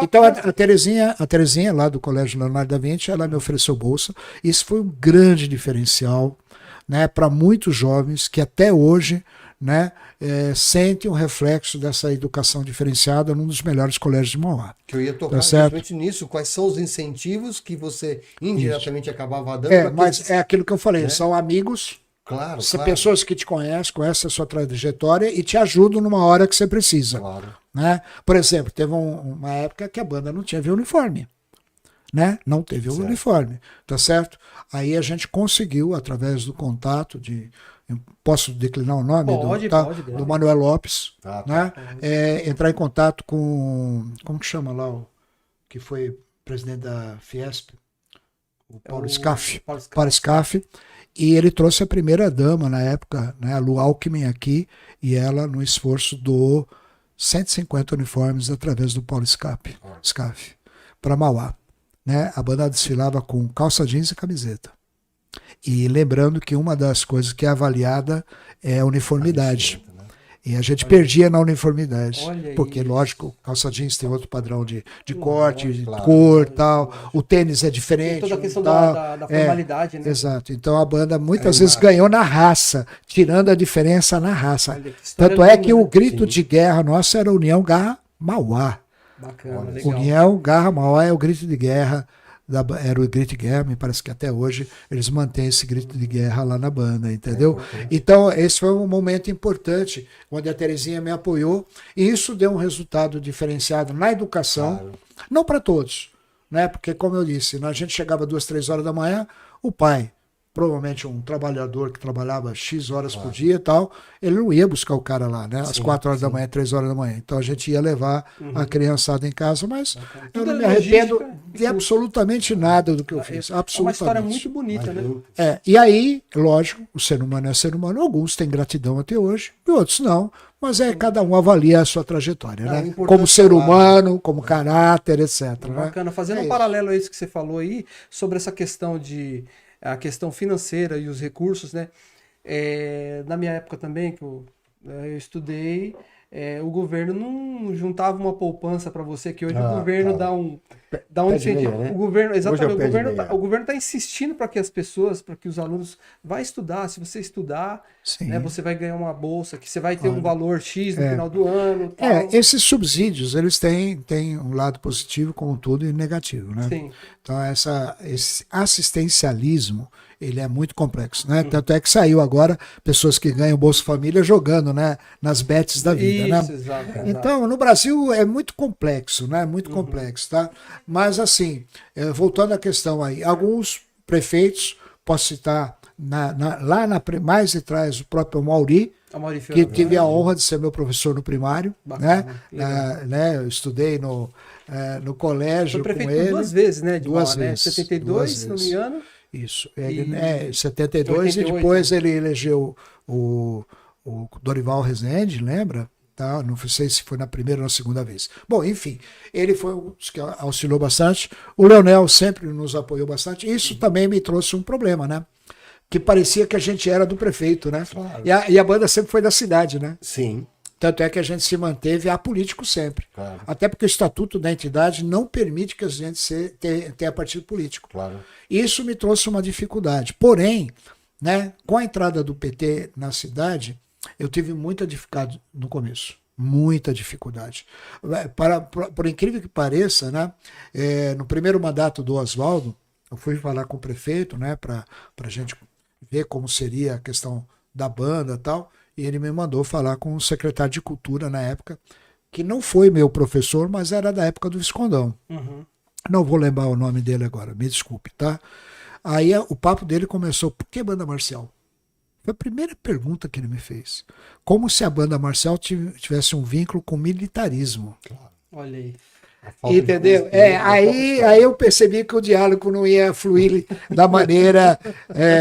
Então a Terezinha lá do Colégio Leonardo da Vinci, ela me ofereceu bolsa. Isso foi um grande diferencial, né? Para muitos jovens que até hoje, né, sente um reflexo dessa educação diferenciada num dos melhores colégios de Mauá. Que eu ia tocar justamente nisso. Quais são os incentivos que você indiretamente acabava dando? Mas é aquilo que eu falei, são amigos, claro. pessoas que te conhecem a sua trajetória e te ajudam numa hora que você precisa. Claro. Né? Por exemplo, teve uma época que a banda não tinha uniforme. Né? Não teve o uniforme, tá certo? Aí a gente conseguiu, através do contato posso declinar o nome? Do Manuel Lopes, né? Entrar em contato com, como que chama lá, que foi presidente da Fiesp, o Paulo Scaff, e ele trouxe a primeira dama na época, né, a Lu Alckmin aqui, e ela, no esforço, doou 150 uniformes através do Paulo Scaff para Mauá. Né? A banda desfilava com calça jeans e camiseta. E lembrando que uma das coisas que é avaliada é a uniformidade. E a gente perdia na uniformidade. Porque, lógico, calça jeans tem outro padrão de corte, de cor e tal. O tênis é diferente. Tem toda a questão da formalidade, né? Exato. Então a banda muitas vezes ganhou na raça, tirando a diferença na raça. Tanto é que o grito de guerra nosso era União Garra Mauá. Bacana, legal. União Garra Mauá é o grito de guerra. Era o grito de guerra, me parece que até hoje eles mantêm esse grito de guerra lá na banda, entendeu? Então esse foi um momento importante onde a Terezinha me apoiou e isso deu um resultado diferenciado na educação, não para todos, né? Porque como eu disse, a gente chegava 2, 3 horas da manhã, o pai, provavelmente um trabalhador que trabalhava X horas por dia e tal, ele não ia buscar o cara lá, né? Às 4 horas da manhã, 3 horas da manhã. Então a gente ia levar a criançada em casa, mas eu não me arrependo de absolutamente nada do que eu fiz. Absolutamente. É uma história muito bonita, né? E aí, lógico, o ser humano é ser humano. Alguns têm gratidão até hoje, e outros não. Mas cada um avalia a sua trajetória, né? Como ser humano, como caráter, etc. Bacana. Fazendo um paralelo a isso que você falou aí, sobre essa questão a questão financeira e os recursos, né? Na minha época também, que eu estudei, o governo não juntava uma poupança para você, que hoje o governo dá um incentivo. Meia, né? O governo, exatamente, O governo tá insistindo para que as pessoas, para que os alunos vá estudar. Se você estudar, né, você vai ganhar uma bolsa, que você vai ter um valor X no final do ano. Tal. Esses subsídios, eles têm um lado positivo, como tudo, e negativo, né? Sim. Então, esse assistencialismo, ele é muito complexo, né? Tanto é que saiu agora pessoas que ganham Bolsa Família jogando, né, nas bets da vida, Isso, né? exato. Então, no Brasil é muito complexo, né? Muito complexo, tá? Mas, assim, voltando à questão aí, alguns prefeitos, posso citar mais de trás o próprio Mauri, que tive a honra de ser meu professor no primário, bacana, né? Eu estudei no colégio com ele. Duas vezes, né? Duas vezes. 72, se não me engano. Isso. Ele, 72 88, e depois ele elegeu o Dorival Rezende, lembra? Tá? Não sei se foi na primeira ou na segunda vez. Bom, enfim, ele foi um dos que auxiliou bastante. O Leonel sempre nos apoiou bastante. Isso também me trouxe um problema, né? Que parecia que a gente era do prefeito, né? Claro. E a banda sempre foi da cidade, né? Sim. Tanto é que a gente se manteve apolítico sempre. Claro. Até porque o estatuto da entidade não permite que a gente tenha partido político. Claro. Isso me trouxe uma dificuldade. Porém, né, com a entrada do PT na cidade, eu tive muita dificuldade no começo. Muita dificuldade. Por incrível que pareça, né, no primeiro mandato do Oswaldo, eu fui falar com o prefeito, né, para a gente ver como seria a questão da banda e tal, e ele me mandou falar com o secretário de Cultura na época, que não foi meu professor, mas era da época do Viscondão. Não vou lembrar o nome dele agora, me desculpe, tá? Aí o papo dele começou, por que banda marcial? Foi a primeira pergunta que ele me fez. Como se a banda marcial tivesse um vínculo com militarismo. Olha aí. Entendeu? Aí eu percebi que o diálogo não ia fluir da maneira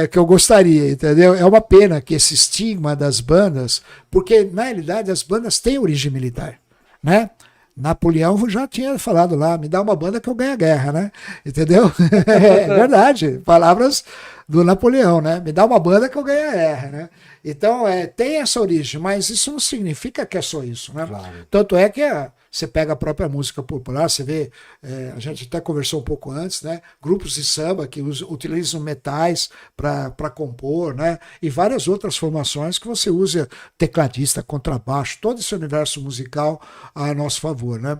que eu gostaria, entendeu? É uma pena que esse estigma das bandas, porque na realidade as bandas têm origem militar, né? Napoleão já tinha falado lá, me dá uma banda que eu ganho a guerra, né? Entendeu? É verdade, palavras do Napoleão, né? Me dá uma banda que eu ganho a guerra, né? Então, tem essa origem, mas isso não significa que é só isso, né? Claro. Tanto é que você pega a própria música popular, você vê, a gente até conversou um pouco antes, né? Grupos de samba que utilizam metais para compor, né? E várias outras formações que você usa tecladista, contrabaixo, todo esse universo musical a nosso favor, né?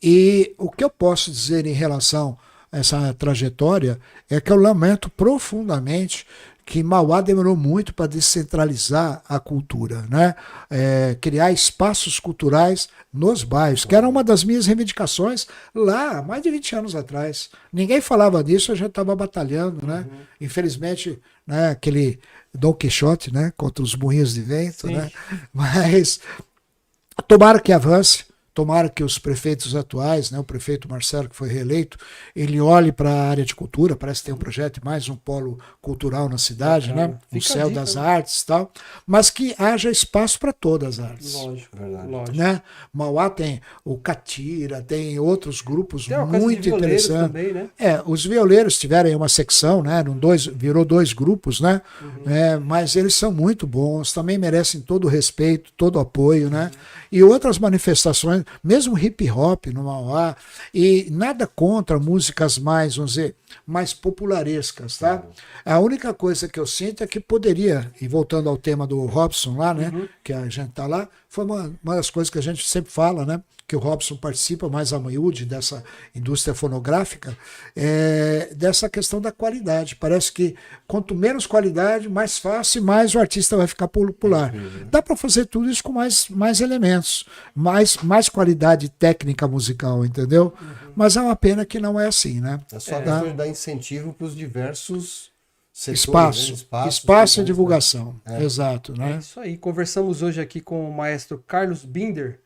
E o que eu posso dizer em relação a essa trajetória é que eu lamento profundamente que Mauá demorou muito para descentralizar a cultura, né? Criar espaços culturais nos bairros, que era uma das minhas reivindicações lá, mais de 20 anos atrás. Ninguém falava disso, eu já estava batalhando, né? Infelizmente, né, aquele Dom Quixote, né, contra os moinhos de vento, né? Mas tomara que avance. Tomara que os prefeitos atuais, né, o prefeito Marcelo, que foi reeleito, ele olhe para a área de cultura, parece que tem um projeto de mais um polo cultural na cidade, né, um céu das artes e tal, mas que haja espaço para todas as artes. Lógico, verdade. Né? Mauá tem o Catira, tem outros grupos muito interessantes. Também, né? Os violeiros tiveram aí uma secção, né, virou 2 grupos, né, mas eles são muito bons, também merecem todo o respeito, todo o apoio, né, e outras manifestações, mesmo hip hop no Mauá, e nada contra músicas mais, vamos dizer, mais popularescas, tá? A única coisa que eu sinto é que poderia, e voltando ao tema do Robson lá, né, que a gente tá lá, foi uma das coisas que a gente sempre fala, né, que o Robson participa mais a miúde dessa indústria fonográfica, dessa questão da qualidade. Parece que quanto menos qualidade, mais fácil e mais o artista vai ficar popular. Dá para fazer tudo isso com mais elementos, mais qualidade técnica musical, entendeu? Mas é uma pena que não é assim, né? É só questão de dar incentivo para os diversos setores, espaço e divulgação. Exato, né? É isso aí. Conversamos hoje aqui com o maestro Carlos Binder,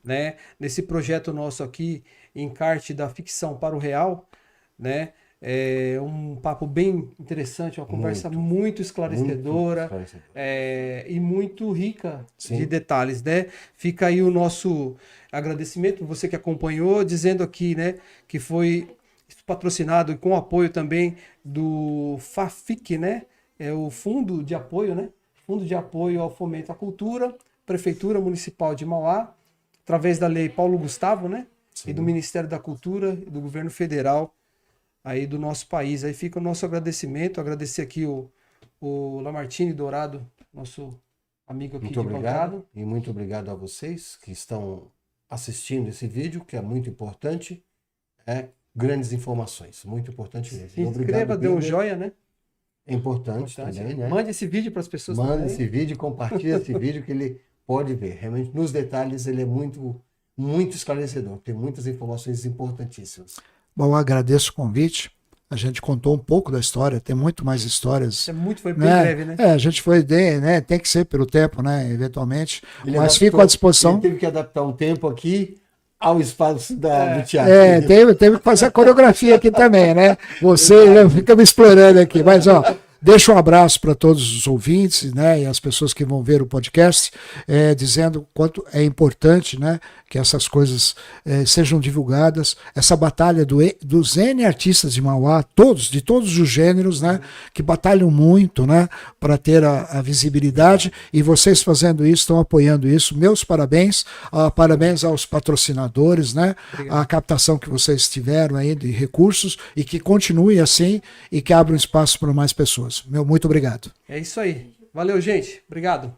né, nesse projeto nosso aqui, Encarte da Ficção para o Real, né? É um papo bem interessante, uma conversa muito esclarecedora, e muito rica de detalhes, né? Fica aí o nosso agradecimento, você que acompanhou, dizendo aqui, né, que foi patrocinado e com apoio também do FAFIC, né? É o Fundo de Apoio, né? Fundo de Apoio ao Fomento à Cultura, Prefeitura Municipal de Mauá, através da Lei Paulo Gustavo, né? Sim. E do Ministério da Cultura e do Governo Federal aí do nosso país. Aí fica o nosso agradecimento, agradecer aqui o Lamartine Dourado, nosso amigo aqui Muito de obrigado. bancada. E muito obrigado a vocês que estão assistindo esse vídeo, que é muito importante. Grandes informações, muito importante mesmo. Se inscreva, dê um joinha, né? É importante também, né? Mande esse vídeo para as pessoas Manda também. esse vídeo, compartilha esse vídeo que ele pode ver. Realmente, nos detalhes, ele é muito, muito esclarecedor. Tem muitas informações importantíssimas. Bom, eu agradeço o convite. A gente contou um pouco da história, tem muito mais histórias. Foi bem breve, né? A gente foi, né? Tem que ser pelo tempo, né? Eventualmente. Mas fico adaptou, à disposição. Ele teve que adaptar um tempo aqui ao espaço do teatro. Teve que fazer a coreografia aqui também, né? Você fica me explorando aqui. Mas, ó, deixa um abraço para todos os ouvintes, né? E as pessoas que vão ver o podcast, dizendo o quanto é importante, né? Que essas coisas sejam divulgadas. Essa batalha dos N artistas de Mauá, de todos os gêneros, né? Que batalham muito, né? Para ter a visibilidade. E vocês fazendo isso, estão apoiando isso. Meus parabéns. Parabéns aos patrocinadores, né? Obrigado. A captação que vocês tiveram aí de recursos e que continue assim e que abra um espaço para mais pessoas. Muito obrigado. É isso aí. Valeu, gente. Obrigado.